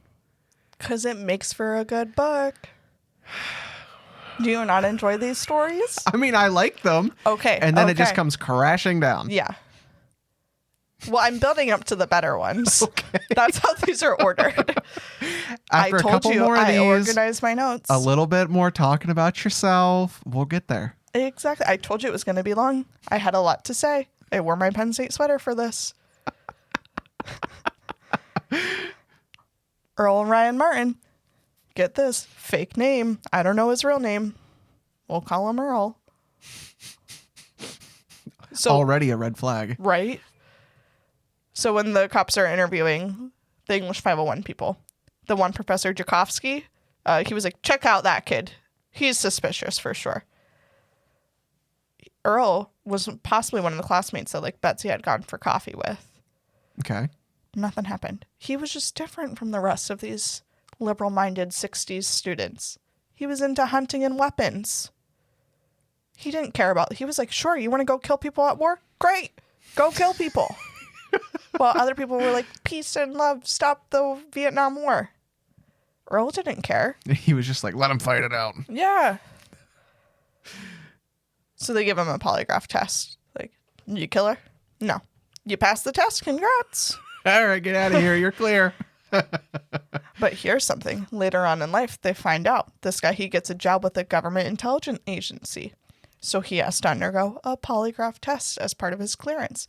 Because it makes for a good book. Do you not enjoy these stories? I mean, I like them. Okay. And then it just comes crashing down. Yeah. Well, I'm building up to the better ones. Okay. That's how these are ordered. After I a told couple you more of I these, organized my notes. a little bit more talking about yourself, we'll get there. Exactly. I told you it was going to be long. I had a lot to say. I wore my Penn State sweater for this. Earl Ryan Martin. Get this. Fake name. I don't know his real name. We'll call him Earl. So, already a red flag. Right? So when the cops are interviewing the English 501 people, the one Professor Jakovsky, he was like, check out that kid. He's suspicious for sure. Earl was possibly one of the classmates that Betsy had gone for coffee with. Okay. Nothing happened. He was just different from the rest of these liberal-minded 60s students. He was into hunting and weapons. He didn't care about... He was like, sure, you want to go kill people at war? Great. Go kill people. While other people were like, peace and love, stop the Vietnam War. Earl didn't care. He was just like, let him fight it out. Yeah. So they give him a polygraph test. You kill her? No. You passed the test. Congrats. All right, get out of here. You're clear. But here's something. Later on in life, they find out this guy, he gets a job with a government intelligence agency. So he has to undergo a polygraph test as part of his clearance.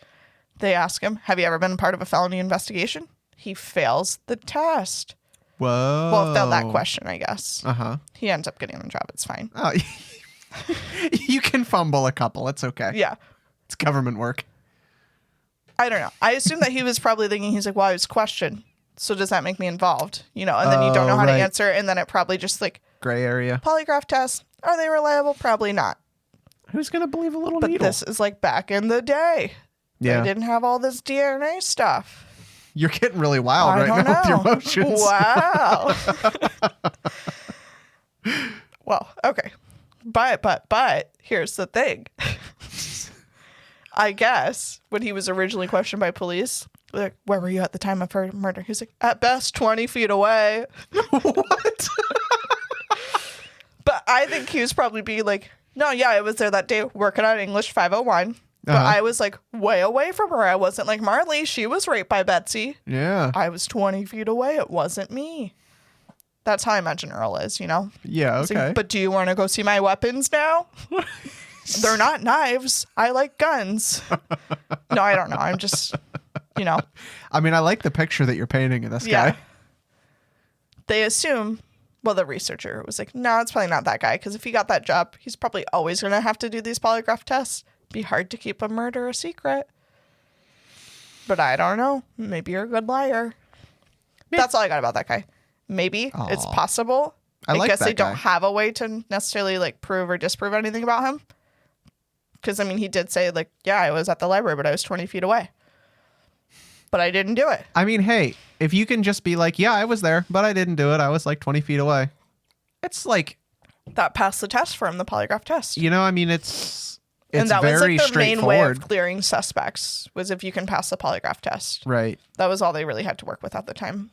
They ask him, have you ever been part of a felony investigation? He fails the test. Whoa. Well, failed that question, I guess. Uh-huh. He ends up getting the job. It's fine. Oh, you can fumble a couple. It's okay. Yeah. It's government work. I don't know. I assume that he was probably thinking, he's like, well, I was questioned. So does that make me involved? You know, and then you don't know how to answer. And then it probably just like gray area. Polygraph test. Are they reliable? Probably not. Who's going to believe a little But needle? this is like back in the day. Yeah. They didn't have all this DNA stuff. You're getting really wild right now with your emotions. Wow. Well, okay. But here's the thing. I guess when he was originally questioned by police, like, where were you at the time of her murder? He's like, at best 20 feet away. What? But I think he was probably being like, no, yeah, I was there that day working on English 501. But I was like way away from her. I wasn't like Marley. She was raped by Betsy. Yeah. I was 20 feet away. It wasn't me. That's how I imagine Earl is, you know? Yeah, It's okay. like, but do you want to go see my weapons now? They're not knives. I like guns. No, I don't know. I'm just, you know. I mean, I like the picture that you're painting of this guy. They assume, well, the researcher was like, no, it's probably not that guy. Because if he got that job, he's probably always going to have to do these polygraph tests. Be hard to keep a murder a secret. But I don't know. Maybe you're a good liar. That's all I got about that guy. Maybe it's possible. I guess they don't have a way to necessarily like prove or disprove anything about him. Because, I mean, he did say, like, yeah, I was at the library, but I was 20 feet away. But I didn't do it. I mean, hey, if you can just be like, yeah, I was there, but I didn't do it. I was like 20 feet away. It's like... That passed the test for him, the polygraph test. You know, I mean, it's and that was very like their main way of straightforward. clearing suspects, was if you can pass the polygraph test. Right. That was all they really had to work with at the time,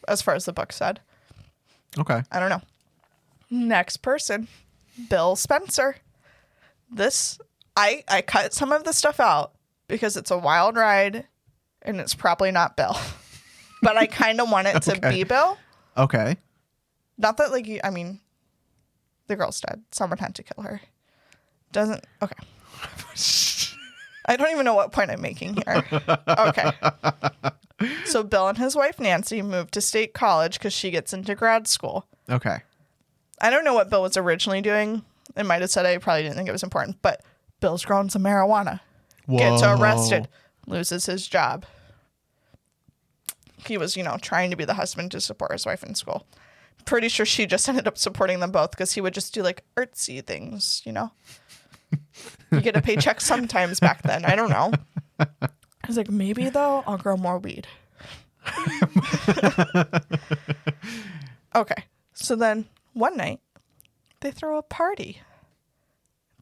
as far as the book said. Okay. I don't know. Next person, Bill Spencer. This, I cut some of the stuff out because it's a wild ride and it's probably not Bill. But I kind of want it to be Bill. Okay. Not that, like, I mean, the girl's dead. Someone had to kill her. Doesn't, okay. I don't even know what point I'm making here. Okay. So Bill and his wife Nancy moved to State College because she gets into grad school. Okay. I don't know what Bill was originally doing. It might have said I probably didn't think it was important, but Bill's growing some marijuana. Whoa. Gets arrested. Loses his job. He was, you know, trying to be the husband to support his wife in school. Pretty sure she just ended up supporting them both because he would just do like artsy things, you know? You get a paycheck sometimes back then. I don't know. I was like, maybe though, I'll grow more weed. Okay. So then one night, they throw a party.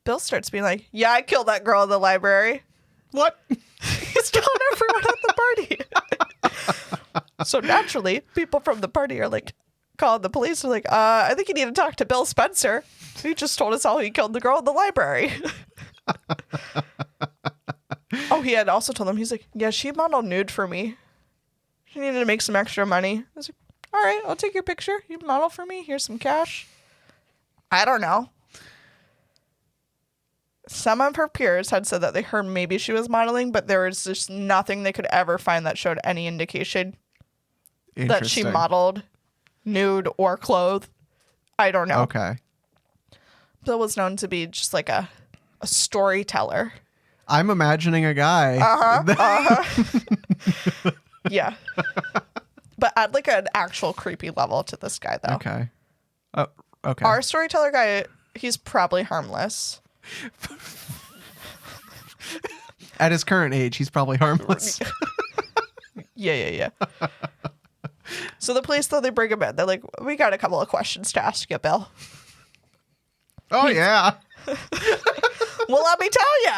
Bill starts being like, yeah, I killed that girl in the library. What? He's telling everyone at the party. So naturally, people from the party are like, calling the police. They're like, I think you need to talk to Bill Spencer. He just told us how he killed the girl in the library. Oh, he had also told them, he's like, yeah, she modeled nude for me. She needed to make some extra money. I was like, all right, I'll take your picture. You model for me. Here's some cash. I don't know. Some of her peers had said that they heard maybe she was modeling, but there was just nothing they could ever find that showed any indication that she modeled nude or clothed. I don't know. Okay. Bill was known to be just like a storyteller. I'm imagining a guy. Yeah. But at like an actual creepy level to this guy, though. Okay. Oh, okay. Our storyteller guy, he's probably harmless. At his current age, he's probably harmless. Yeah. So the police, though, they bring him in. They're like, we got a couple of questions to ask you, Bill. Oh, yeah. Well, let me tell you.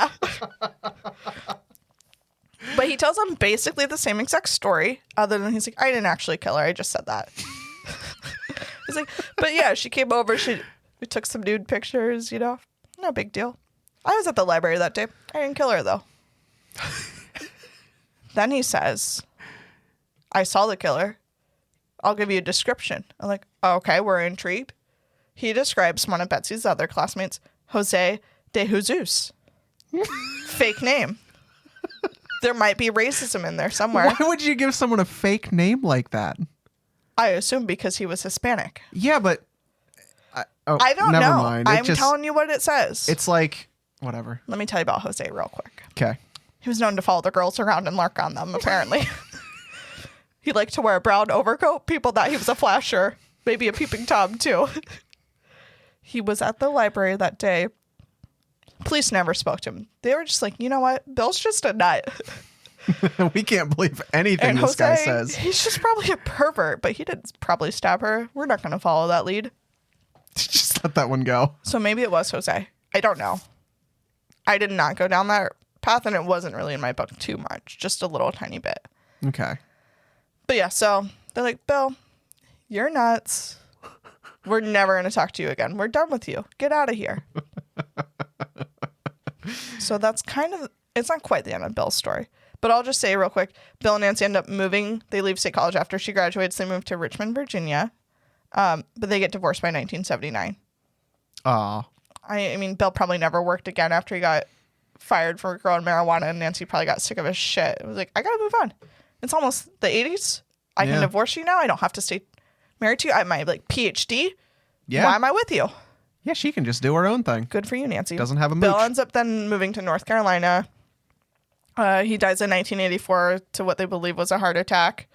But he tells them basically the same exact story, other than he's like, I didn't actually kill her. I just said that. He's like, but yeah, she came over. We took some nude pictures, you know. No big deal. I was at the library that day. I didn't kill her, though. Then he says, I saw the killer. I'll give you a description. I'm like, okay, we're intrigued. He describes one of Betsy's other classmates, Jose de Jesus. Fake name. There might be racism in there somewhere. Why would you give someone a fake name like that? I assume because he was Hispanic. Yeah, but I don't never know. mind. I'm telling you what it says. It's like, whatever. Let me tell you about Jose real quick. Okay. He was known to follow the girls around and lurk on them, apparently. He liked to wear a brown overcoat. People thought he was a flasher. Maybe a peeping Tom, too. He was at the library that day. Police never spoke to him. They were just like, you know what? Bill's just a nut. We can't believe anything this guy says. He's just probably a pervert, but he didn't probably stab her. We're not going to follow that lead. Just let that one go. So maybe it was Jose. I don't know. I did not go down that path, and it wasn't really in my book too much. Just a little tiny bit. Okay. But yeah, so they're like, Bill, you're nuts. We're never going to talk to you again. We're done with you. Get out of here. So that's kind of, it's not quite the end of Bill's story. But I'll just say real quick, Bill and Nancy end up moving. They leave State College after she graduates. They move to Richmond, Virginia. But they get divorced by 1979. Aw. I mean, Bill probably never worked again after he got fired for growing marijuana, and Nancy probably got sick of his shit. It was like, I got to move on. It's almost the 80s. I can divorce you now. I don't have to stay married to you. I have my PhD. Yeah. Why am I with you? Yeah, she can just do her own thing. Good for you, Nancy. Doesn't have a mooch. Bill ends up then moving to North Carolina. He dies in 1984 to what they believe was a heart attack.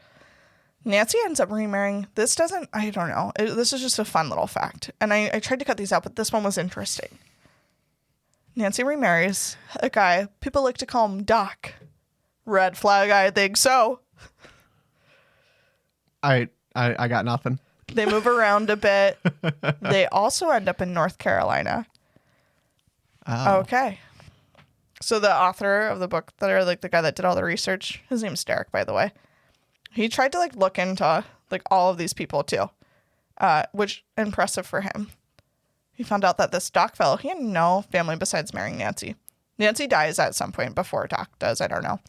Nancy ends up remarrying. I don't know. This is just a fun little fact. And I tried to cut these out, but this one was interesting. Nancy remarries a guy. People like to call him Doc. Red flag, I think so. I got nothing. They move around a bit. They also end up in North Carolina. Oh. Okay. So the author of the book, the guy that did all the research, his name's Derek, by the way. He tried to look into all of these people too, which impressive for him. He found out that this Doc fellow, he had no family besides marrying Nancy. Nancy dies at some point before Doc does. I don't know.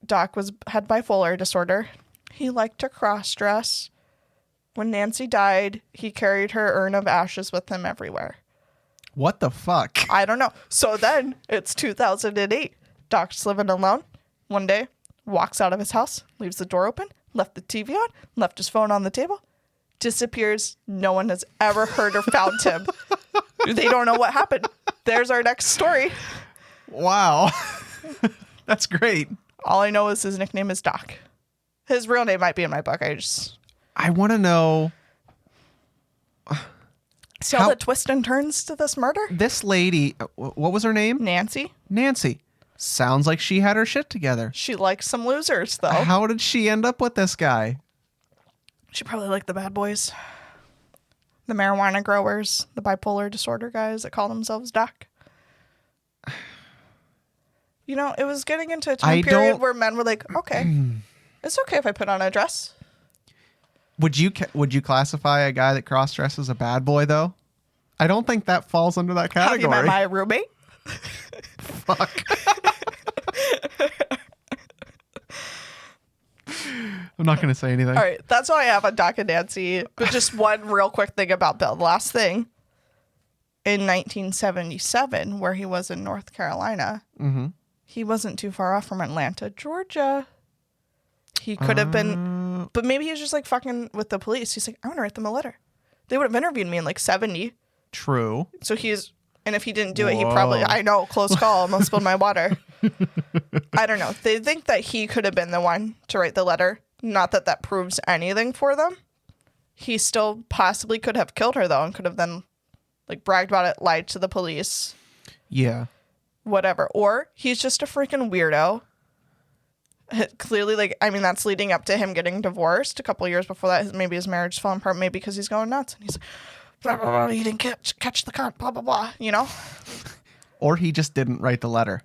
Doc had bipolar disorder. He liked to cross-dress. When Nancy died, he carried her urn of ashes with him everywhere. What the fuck? I don't know. So then it's 2008. Doc's living alone. One day, walks out of his house, leaves the door open, left the TV on, left his phone on the table, disappears. No one has ever heard or found him. They don't know what happened. There's our next story. Wow. That's great. All I know is his nickname is Doc. His real name might be in my book. I want to know. See all the twists and turns to this murder? This lady, what was her name? Nancy. Nancy. Sounds like she had her shit together. She likes some losers, though. How did she end up with this guy? She probably liked the bad boys. The marijuana growers, the bipolar disorder guys that call themselves Doc. You know, it was getting into a time period where men were like, okay, it's okay if I put on a dress. Would you classify a guy that cross-dresses a bad boy, though? I don't think that falls under that category. Have you met my roommate? Fuck. I'm not going to say anything. All right, that's all I have on Doc and Nancy. But just one real quick thing about Bill. The last thing. In 1977, where he was in North Carolina, he wasn't too far off from Atlanta, Georgia. He could have been, but maybe he was just fucking with the police. He's like, I want to write them a letter. They would have interviewed me in 70. True. So and if he didn't do it, he probably, I know, close call, almost spilled my water. I don't know. They think that he could have been the one to write the letter. Not that that proves anything for them. He still possibly could have killed her, though, and could have then bragged about it, lied to the police. Yeah. Whatever. Or he's just a freaking weirdo. Clearly, that's leading up to him getting divorced a couple of years before that. Maybe his marriage fell apart, maybe because he's going nuts. And he's blah, blah, blah, he didn't catch the cunt, blah, blah, blah, you know? Or he just didn't write the letter.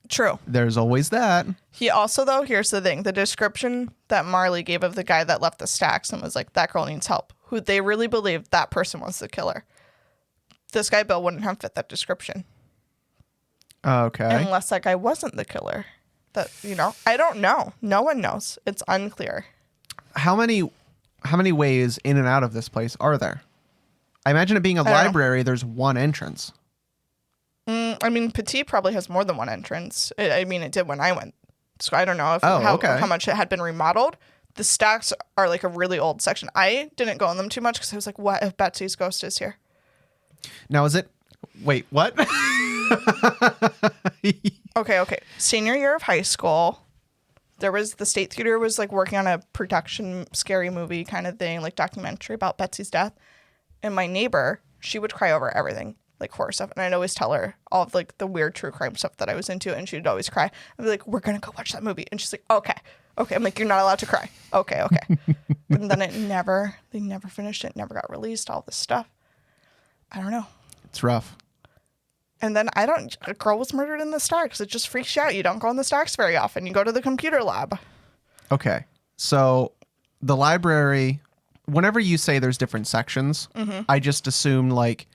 True. There's always that. He also, though, here's the thing. The description that Marley gave of the guy that left the stacks and was like, that girl needs help, who they really believed that person was the killer. This guy, Bill, wouldn't have fit that description. Okay. Unless that guy wasn't the killer. That, I don't know. No one knows. It's unclear. how many ways in and out of this place are there? I imagine it being a don't know. library. There's one entrance. I mean, Petit probably has more than one entrance. It did when I went. So I don't know okay. how much it had been remodeled. The stacks are like a really old section. I didn't go in them too much because I was like, what if Betsy's ghost is here? Now, is it... Wait, what? Okay. Senior year of high school, the State Theater was like working on a production scary movie kind of thing, like documentary about Betsy's death. And my neighbor, she would cry over everything, like horror stuff. And I'd always tell her all of like the weird true crime stuff that I was into. And she'd always cry. I'd be like, we're going to go watch that movie. And she's like, okay. I'm like, you're not allowed to cry. Okay. And then they never finished it. Never got released, all this stuff. I don't know. It's rough. And then a girl was murdered in the stacks. It just freaks you out. You don't go in the stacks very often. You go to the computer lab. Okay. So the library, whenever you say there's different sections, I just assume like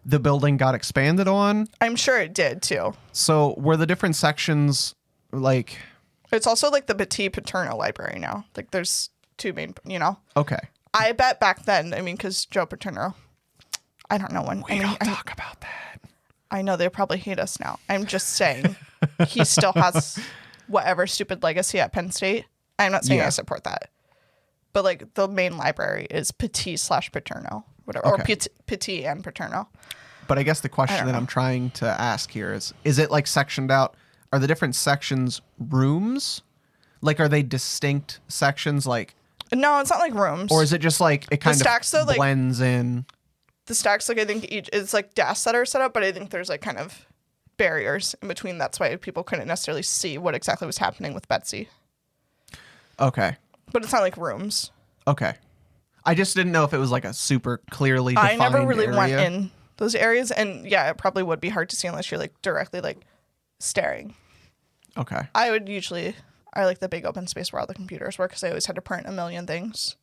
the building got expanded on. I'm sure it did too. So were the different sections like... It's also like the Petit Paterno library now. Like there's two main, Okay. I bet back then, because Joe Paterno, I don't know when. We don't talk about that. I know they probably hate us now. I'm just saying he still has whatever stupid legacy at Penn State. I'm not saying I support that. But like the main library is Petit/Paterno, whatever, or Petit and Paterno. But I guess the question that I'm trying to ask here is it like sectioned out? Are the different sections rooms? Like, are they distinct sections? Like, no, it's not like rooms. Or is it just like it kind stacks, of though, blends in? The stacks, like I think it's like desks that are set up, but I think there's like kind of barriers in between. That's why people couldn't necessarily see what exactly was happening with Betsy. Okay. But it's not like rooms. Okay. I just didn't know if it was like a super clearly defined I never really area. went in those areas, and yeah, it probably would be hard to see unless you're like directly like staring. Okay. I like the big open space where all the computers were because I always had to print a million things.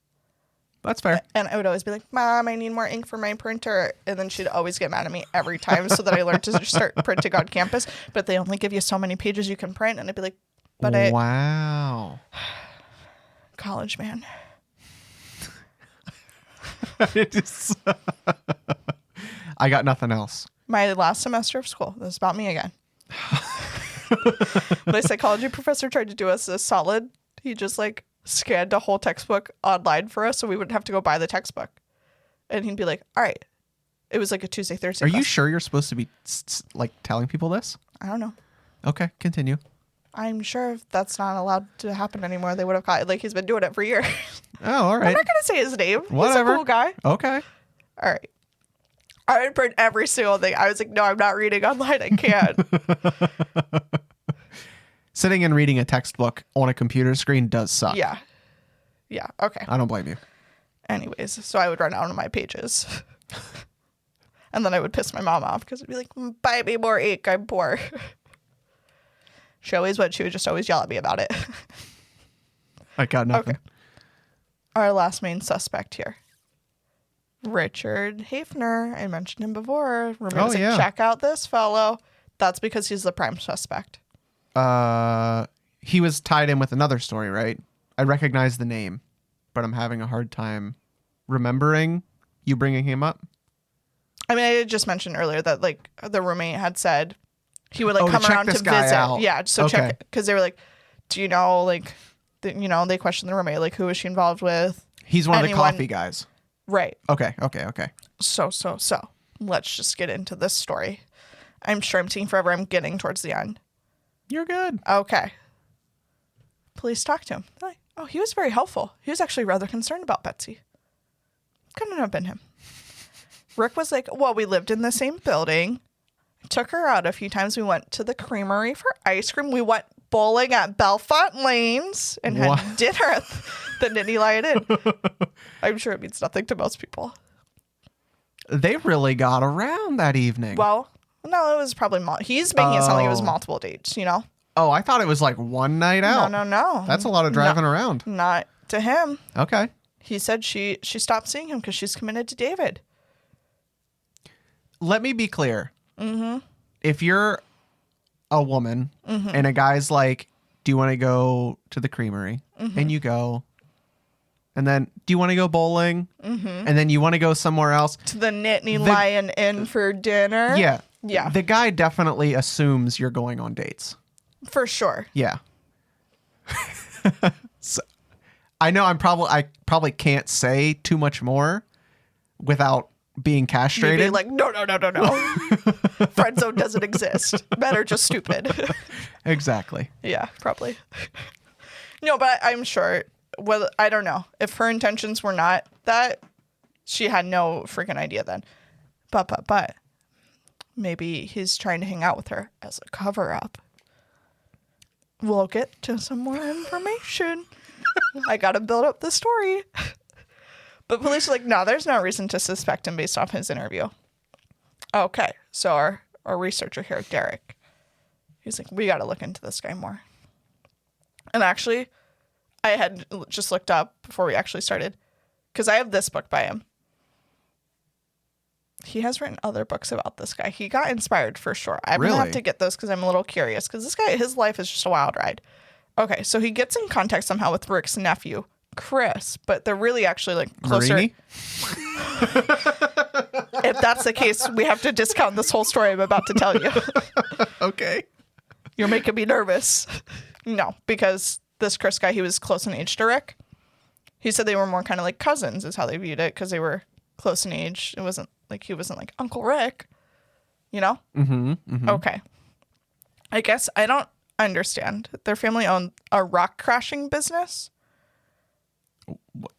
That's fair. And I would always be like, Mom, I need more ink for my printer. And then she'd always get mad at me every time so that I learned to just start printing on campus. But they only give you so many pages you can print. And I'd be like, Wow. College, man. I got nothing else. My last semester of school. This is about me again. My psychology professor tried to do us a solid. He just like scanned a whole textbook online for us so we wouldn't have to go buy the textbook. And he'd be like, all right. It was like a Tuesday, Thursday Are class. you sure you're supposed to be like telling people this? I don't know. Okay, continue. I'm sure if that's not allowed to happen anymore, they would have caught it. Like he's been doing it for years. Oh, all right. I'm not going to say his name. Whatever. He's a cool guy. Okay. All right. I would print every single thing. I was like, no, I'm not reading online. I can't. Sitting and reading a textbook on a computer screen does suck. Yeah. Okay. I don't blame you. Anyways, so I would run out of my pages. And then I would piss my mom off because I'd be like, buy me more ink. I'm poor. She would just always yell at me about it. I got nothing. Okay. Our last main suspect here. Richard Hafner. I mentioned him before. Roommate was like, check out this fellow. That's because he's the prime suspect. He was tied in with another story, right? I recognize the name, but I'm having a hard time remembering you bringing him up. I mean, I just mentioned earlier that like the roommate had said he would like come check around to this guy visit. out. Yeah, so check it because they were like, do you know like, they questioned the roommate like who was she involved with? He's one of the coffee guys. Right. Okay. So let's just get into this story. I'm sure I'm taking forever. I'm getting towards the end. You're good. Okay. Police talked to him. They're like, oh, he was very helpful. He was actually rather concerned about Betsy. Couldn't have been him. Rick was like, well, we lived in the same building. Took her out a few times. We went to the creamery for ice cream. We went bowling at Belfont Lanes and had dinner at the Nittany Lion Inn. I'm sure it means nothing to most people. They really got around that evening. Well, no, it was probably he's making it sound like it was multiple dates, Oh, I thought it was like one night out. No. That's a lot of driving around. Not to him. Okay. He said she stopped seeing him because she's committed to David. Let me be clear. Mm-hmm. If you're a woman and a guy's like, do you want to go to the creamery? Mm-hmm. And you go, And then, do you want to go bowling? Mm-hmm. And then you want to go somewhere else? To the Nittany Lion Inn for dinner? Yeah. Yeah. The guy definitely assumes you're going on dates. For sure. Yeah. So, I know I probably can't say too much more without being castrated. Maybe like, no. Friend zone doesn't exist. Men are just stupid. Exactly. Yeah, probably. No, but I'm sure. Well, I don't know. If her intentions were not that, she had no freaking idea then. But maybe he's trying to hang out with her as a cover-up. We'll get to some more information. I got to build up the story. But police are like, no, there's no reason to suspect him based off his interview. Okay, so our researcher here, Derek, he's like, we got to look into this guy more. And actually, I had just looked up before we actually started, because I have this book by him. He has written other books about this guy. He got inspired for sure. I'm going to have to get those because I'm a little curious, because this guy, his life is just a wild ride. Okay, so he gets in contact somehow with Rick's nephew, Chris, but they're really actually like closer. Marini? If that's the case, we have to discount this whole story I'm about to tell you. Okay. You're making me nervous. No, because this Chris guy, he was close in age to Rick. He said they were more kind of like cousins is how they viewed it, because they were close in age. It wasn't like he wasn't like Uncle Rick, you know? Mm-hmm. Mm-hmm. Okay. I guess I don't understand. Their family owned a rock crashing business.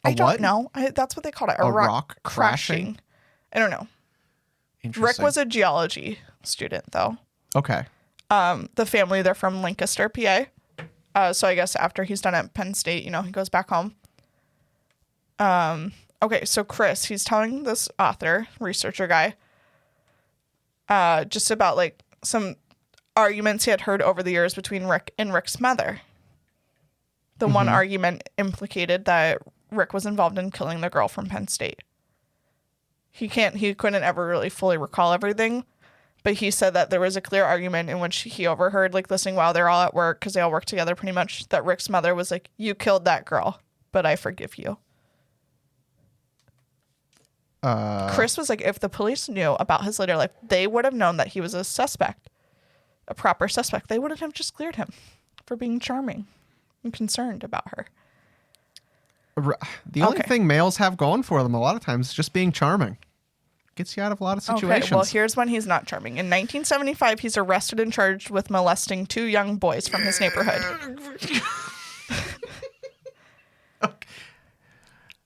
I don't know. That's what they called it. A rock crashing. I don't know. Interesting. Rick was a geology student, though. Okay. The family, they're from Lancaster, PA. So I guess after he's done at Penn State, he goes back home. Okay, so Chris, he's telling this author, researcher guy, just about like some arguments he had heard over the years between Rick and Rick's mother. The one argument implicated that Rick was involved in killing the girl from Penn State. He couldn't ever really fully recall everything, but he said that there was a clear argument in which he overheard, like listening while they're all at work, because they all work together pretty much, that Rick's mother was like, "You killed that girl, but I forgive you." Chris was like, if the police knew about his later life, they would have known that he was a suspect, a proper suspect. They wouldn't have just cleared him for being charming and concerned about her. The only thing males have going for them a lot of times is just being charming. Gets you out of a lot of situations. Okay, well, here's when he's not charming. In 1975, he's arrested and charged with molesting 2 young boys from his neighborhood. Okay.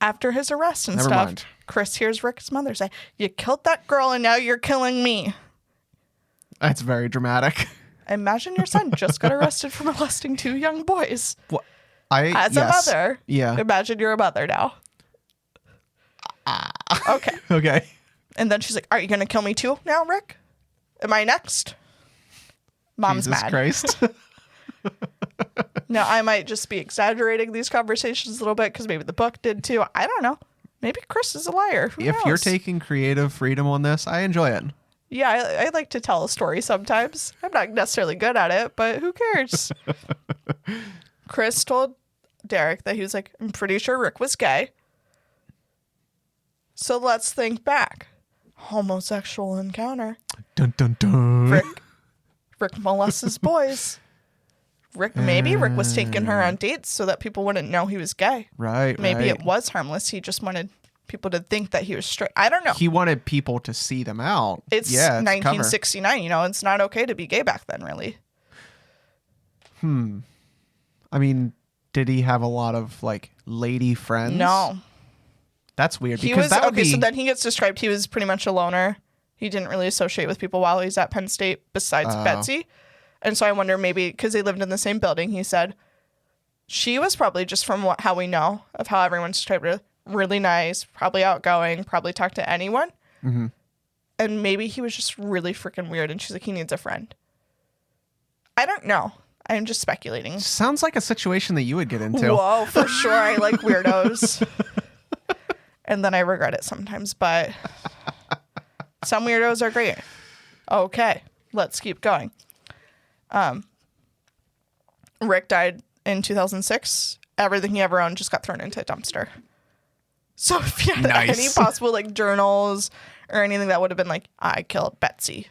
After his arrest and Never stuff, mind. Chris hears Rick's mother say, "You killed that girl and now you're killing me." That's very dramatic. Imagine your son just got arrested for molesting 2 young boys. What? As a mother, yeah. Imagine you're a mother now. Okay. Okay. And then she's like, "Are you going to kill me too now, Rick? Am I next?" Mom's Jesus mad. Christ. Now, I might just be exaggerating these conversations a little bit because maybe the book did too. I don't know. Maybe Chris is a liar. Who knows? If you're taking creative freedom on this, I enjoy it. Yeah, I like to tell a story sometimes. I'm not necessarily good at it, but who cares? Chris told Derek that he was like, "I'm pretty sure Rick was gay. So let's think back. Homosexual encounter. Dun, dun, dun. Rick molests boys. Maybe Rick was taking her on dates so that people wouldn't know he was gay. Right, Maybe it was harmless. He just wanted people to think that he was straight. I don't know. He wanted people to see them out. It's 1969. It's not okay to be gay back then, really. I mean, did he have a lot of like lady friends? No. That's weird. He because was that would be... So then he gets described. He was pretty much a loner. He didn't really associate with people while he's at Penn State besides Betsy. And so I wonder maybe because they lived in the same building, he said she was probably just from how we know of how everyone's described her, really nice, probably outgoing, probably talked to anyone. Mm-hmm. And maybe he was just really freaking weird. And she's like, he needs a friend. I don't know. I'm just speculating. Sounds like a situation that you would get into. Whoa, for sure. I like weirdos. And then I regret it sometimes, but some weirdos are great. Okay, let's keep going. Rick died in 2006. Everything he ever owned just got thrown into a dumpster. So if he had Nice. any possible like journals or anything that would have been like, I killed Betsy,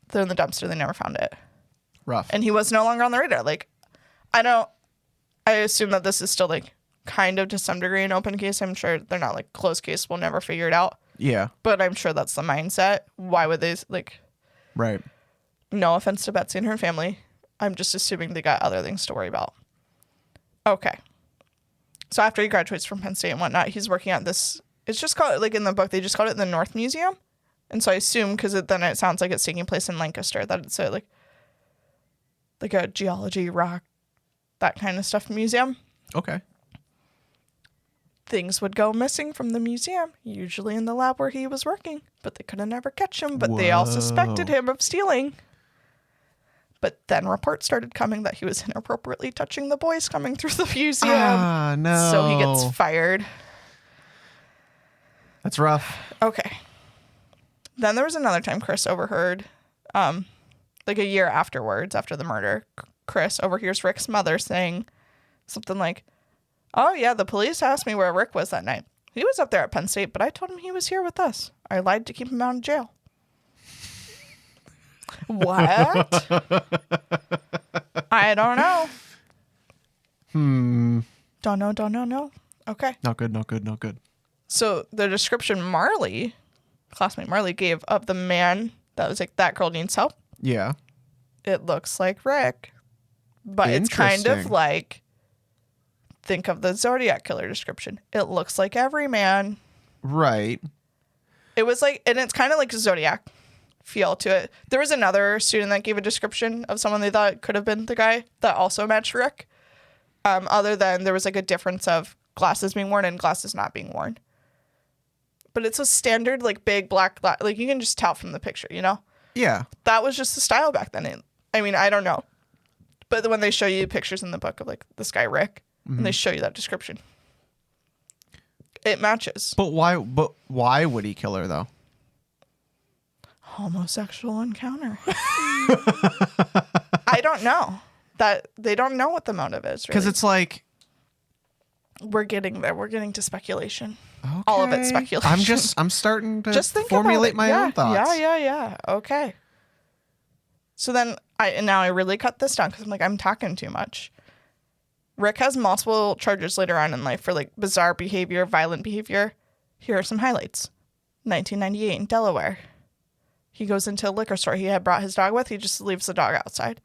they're in the dumpster. They never found it. Rough. And he was no longer on the radar. Like, I assume that this is still like kind of to some degree an open case. I'm sure they're not like closed case. We'll never figure it out. Yeah. But I'm sure that's the mindset. Why would they like, Right. no offense to Betsy and her family. I'm just assuming they got other things to worry about. Okay. So after he graduates from Penn State and whatnot, he's working at this, it's just called, like in the book, they just called it the North Museum. And so I assume, because then it sounds like it's taking place in Lancaster, that it's like a geology, rock, that kind of stuff museum. Okay. Things would go missing from the museum, usually in the lab where he was working, but they could never catch him, but they all suspected him of stealing. But then reports started coming that he was inappropriately touching the boys coming through the museum. Ah, no. So he gets fired. That's rough. Okay. Then there was another time Chris overheard, like a year afterwards, after the murder, Chris overhears Rick's mother saying something like, oh yeah, the police asked me where Rick was that night. He was up there at Penn State, but I told him he was here with us. I lied to keep him out of jail. What? I don't know. Don't know. Okay. Not good. So the description classmate Marley gave of the man that was like, that girl needs help. Yeah. It looks like Rick. But it's kind of Interesting. like, think of the Zodiac killer description. It looks like every man. Right. It was like, and it's kind of like a Zodiac feel to it. There was another student that gave a description of someone they thought could have been the guy that also matched Rick. Other than there was like a difference of glasses being worn and glasses not being worn. But it's a standard like big black like you can just tell from the picture, you know? Yeah. That was just the style back then. I mean, I don't know. But when they show you pictures in the book of like this guy Rick, and they show you that description, it matches. But why would he kill her though? Homosexual encounter. I don't know. That they don't know what the motive is. Because Really. it's like, We're getting there. We're getting to speculation. okay. All of it's speculation. I'm starting to Just think formulate about it. my own thoughts. Yeah. Okay. So then I really cut this down because I'm talking too much. Rick has multiple charges later on in life for like bizarre behavior, violent behavior. Here are some highlights. 1998 in Delaware. He goes into a liquor store he had brought his dog with. He just leaves the dog outside.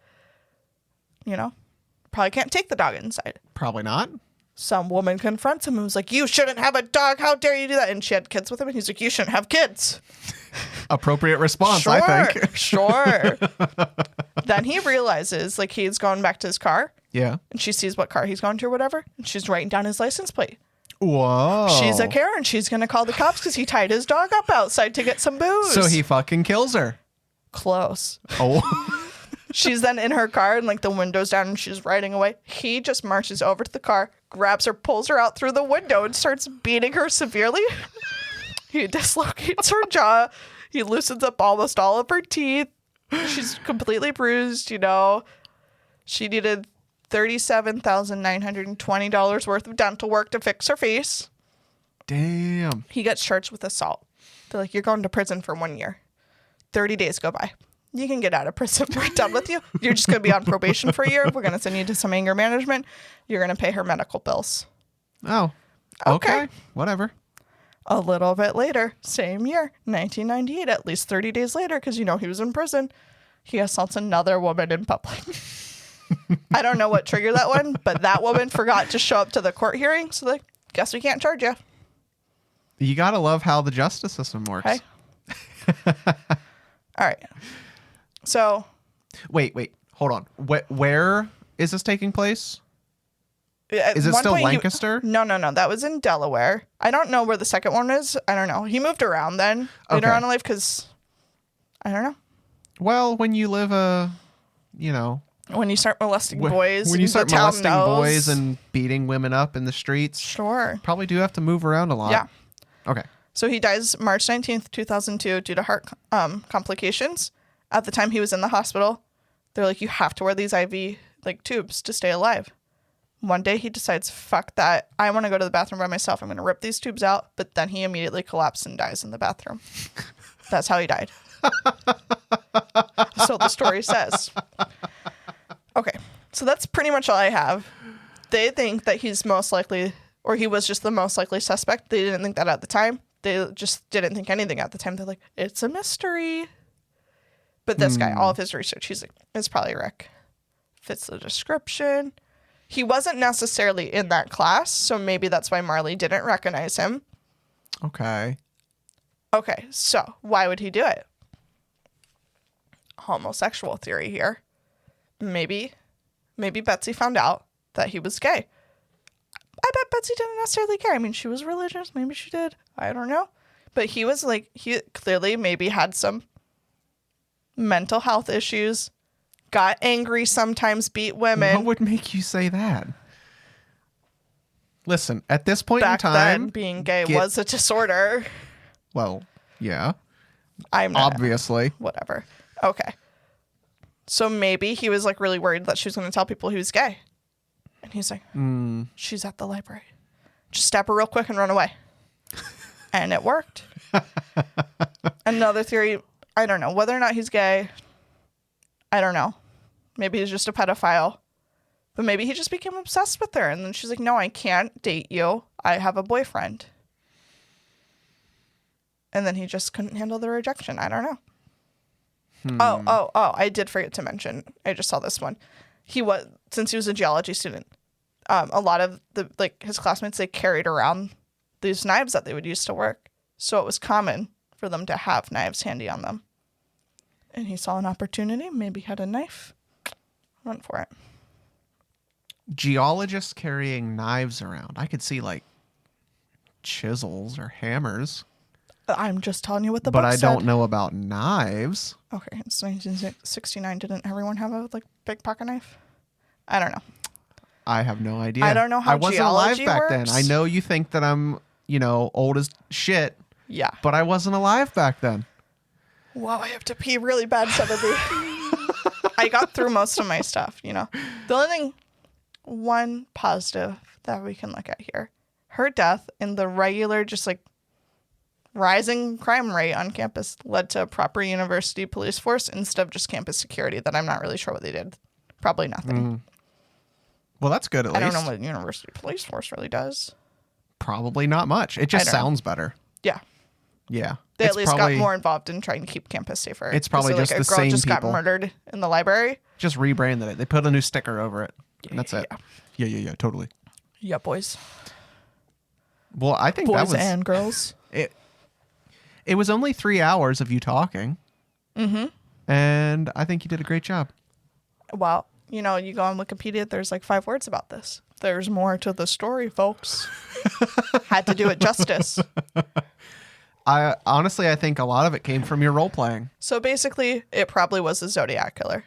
You know? Probably can't take the dog inside. Probably not. Some woman confronts him and was like, you shouldn't have a dog. How dare you do that? And she had kids with him. And he's like, you shouldn't have kids. Appropriate response, Sure, I think. Sure. Then he realizes like he's going back to his car. Yeah. And she sees what car he's going to or whatever. And she's writing down his license plate. Whoa. She's a Karen. She's going to call the cops because he tied his dog up outside to get some booze. So he fucking kills her. Close. Oh. She's then in her car and like the window's down and she's riding away. He just marches over to the car, grabs her, pulls her out through the window and starts beating her severely. He dislocates her jaw. He loosens up almost all of her teeth. She's completely bruised, you know. She needed $37,920 worth of dental work to fix her face. Damn. He gets charged with assault. They're like, you're going to prison for 1 year. 30 days go by. You can get out of prison. We're done with you. You're just going to be on probation for a year. We're going to send you to some anger management. You're going to pay her medical bills. Oh. Okay. Whatever. A little bit later, same year, 1998, at least 30 days later, because you know he was in prison, he assaults another woman in public. I don't know what triggered that one, but that woman forgot to show up to the court hearing, so they guess we can't charge you. You gotta love how the justice system works. Okay. All right. So. Wait. Hold on. Where is this taking place? At Is it one still point Lancaster? No. That was in Delaware. I don't know where the second one is. I don't know. He moved around then later Okay. on in life because I don't know. Well, when you live When you start molesting boys, when you start the town molesting knows. boys and beating women up in the streets, Sure. probably do have to move around a lot. Yeah. Okay. So he dies March 19th, 2002 due to heart complications. At the time he was in the hospital, they're like, you have to wear these IV like tubes to stay alive. One day he decides, fuck that. I want to go to the bathroom by myself. I'm going to rip these tubes out. But then he immediately collapsed and dies in the bathroom. That's how he died. So the story says. Okay. So that's pretty much all I have. They think that he's most likely, or he was just the most likely suspect. They didn't think that at the time. They just didn't think anything at the time. They're like, it's a mystery. But this guy, all of his research, he's like, it's probably Rick. Fits the description. He wasn't necessarily in that class, so maybe that's why Marley didn't recognize him. Okay. Okay, so why would he do it? Homosexual theory here. Maybe Betsy found out that he was gay. I bet Betsy didn't necessarily care. I mean, she was religious. Maybe she did. I don't know. But he was like, he clearly maybe had some mental health issues, got angry sometimes, beat women. What would make you say that? Listen, at this point Back in time, then, being gay was a disorder. Well, yeah. I'm not. Obviously. Whatever. Okay. So maybe he was like really worried that she was going to tell people he was gay. And he's like, she's at the library. Just stab her real quick and run away. And it worked. Another theory, I don't know. Whether or not he's gay, I don't know. Maybe he's just a pedophile. But maybe he just became obsessed with her. And then she's like, no, I can't date you. I have a boyfriend. And then he just couldn't handle the rejection. I don't know. Oh, I did forget to mention. I just saw this one. Since he was a geology student, a lot of his classmates, they carried around these knives that they would use to work. So it was common for them to have knives handy on them. And he saw an opportunity, maybe had a knife, went for it. Geologists carrying knives around. I could see like chisels or hammers. I'm just telling you what the book said. But I don't know about knives. Okay, it's 1969. Didn't everyone have a big pocket knife? I don't know. I have no idea. I don't know how I wasn't alive geology back works. then. I know you think that I'm, old as shit. Yeah. But I wasn't alive back then. Wow, I have to pee really bad, Sotheby. I got through most of my stuff, The only one positive that we can look at here. Her death and the regular just rising crime rate on campus led to a proper university police force instead of just campus security that I'm not really sure what they did. Probably nothing. Well, that's good at least. I don't know what university police force really does. Probably not much. It just sounds better. Yeah. Yeah. They at least got more involved in trying to keep campus safer. It's probably just the same people. A girl just got murdered in the library. Just rebranded it. They put a new sticker over it. And that's it. Yeah, totally. Yeah, boys. Well, I think that was... Boys and girls. It was only 3 hours of you talking. Mm-hmm. And I think you did a great job. Well, you go on Wikipedia, there's 5 words about this. There's more to the story, folks. Had to do it justice. I think a lot of it came from your role playing. So basically, it probably was a Zodiac killer.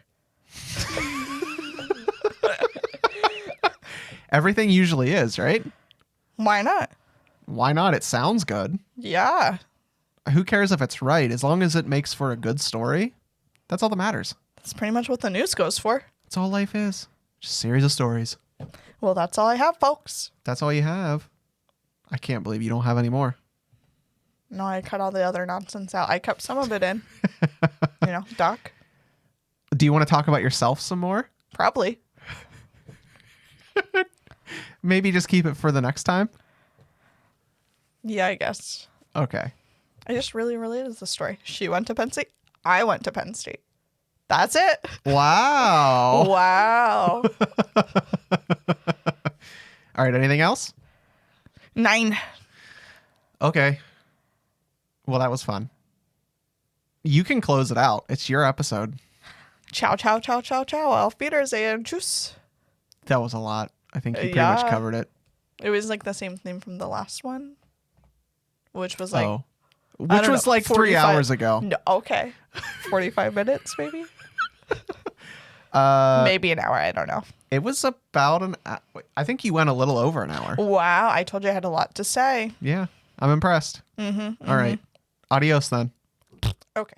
Everything usually is, right? Why not? Why not? It sounds good. Yeah. Who cares if it's right? As long as it makes for a good story, that's all that matters. That's pretty much what the news goes for. That's all life is. Just a series of stories. Well, that's all I have, folks. That's all you have. I can't believe you don't have any more. No, I cut all the other nonsense out. I kept some of it in. Doc. Do you want to talk about yourself some more? Probably. Maybe just keep it for the next time? Yeah, I guess. Okay. I just really related to the story. She went to Penn State. I went to Penn State. That's it. Wow. Wow. All right. Anything else? 9. Okay. Well, that was fun. You can close it out. It's your episode. Ciao, ciao, ciao, ciao, ciao. Auf Wiedersehen. Tschüss. That was a lot. I think you pretty much covered it. It was the same theme from the last one, which was which was 3 hours ago. No, okay. 45 minutes, maybe? Maybe an hour. I don't know. It was about an hour. I think you went a little over an hour. Wow. I told you I had a lot to say. Yeah. I'm impressed. All right. Adios then. Okay.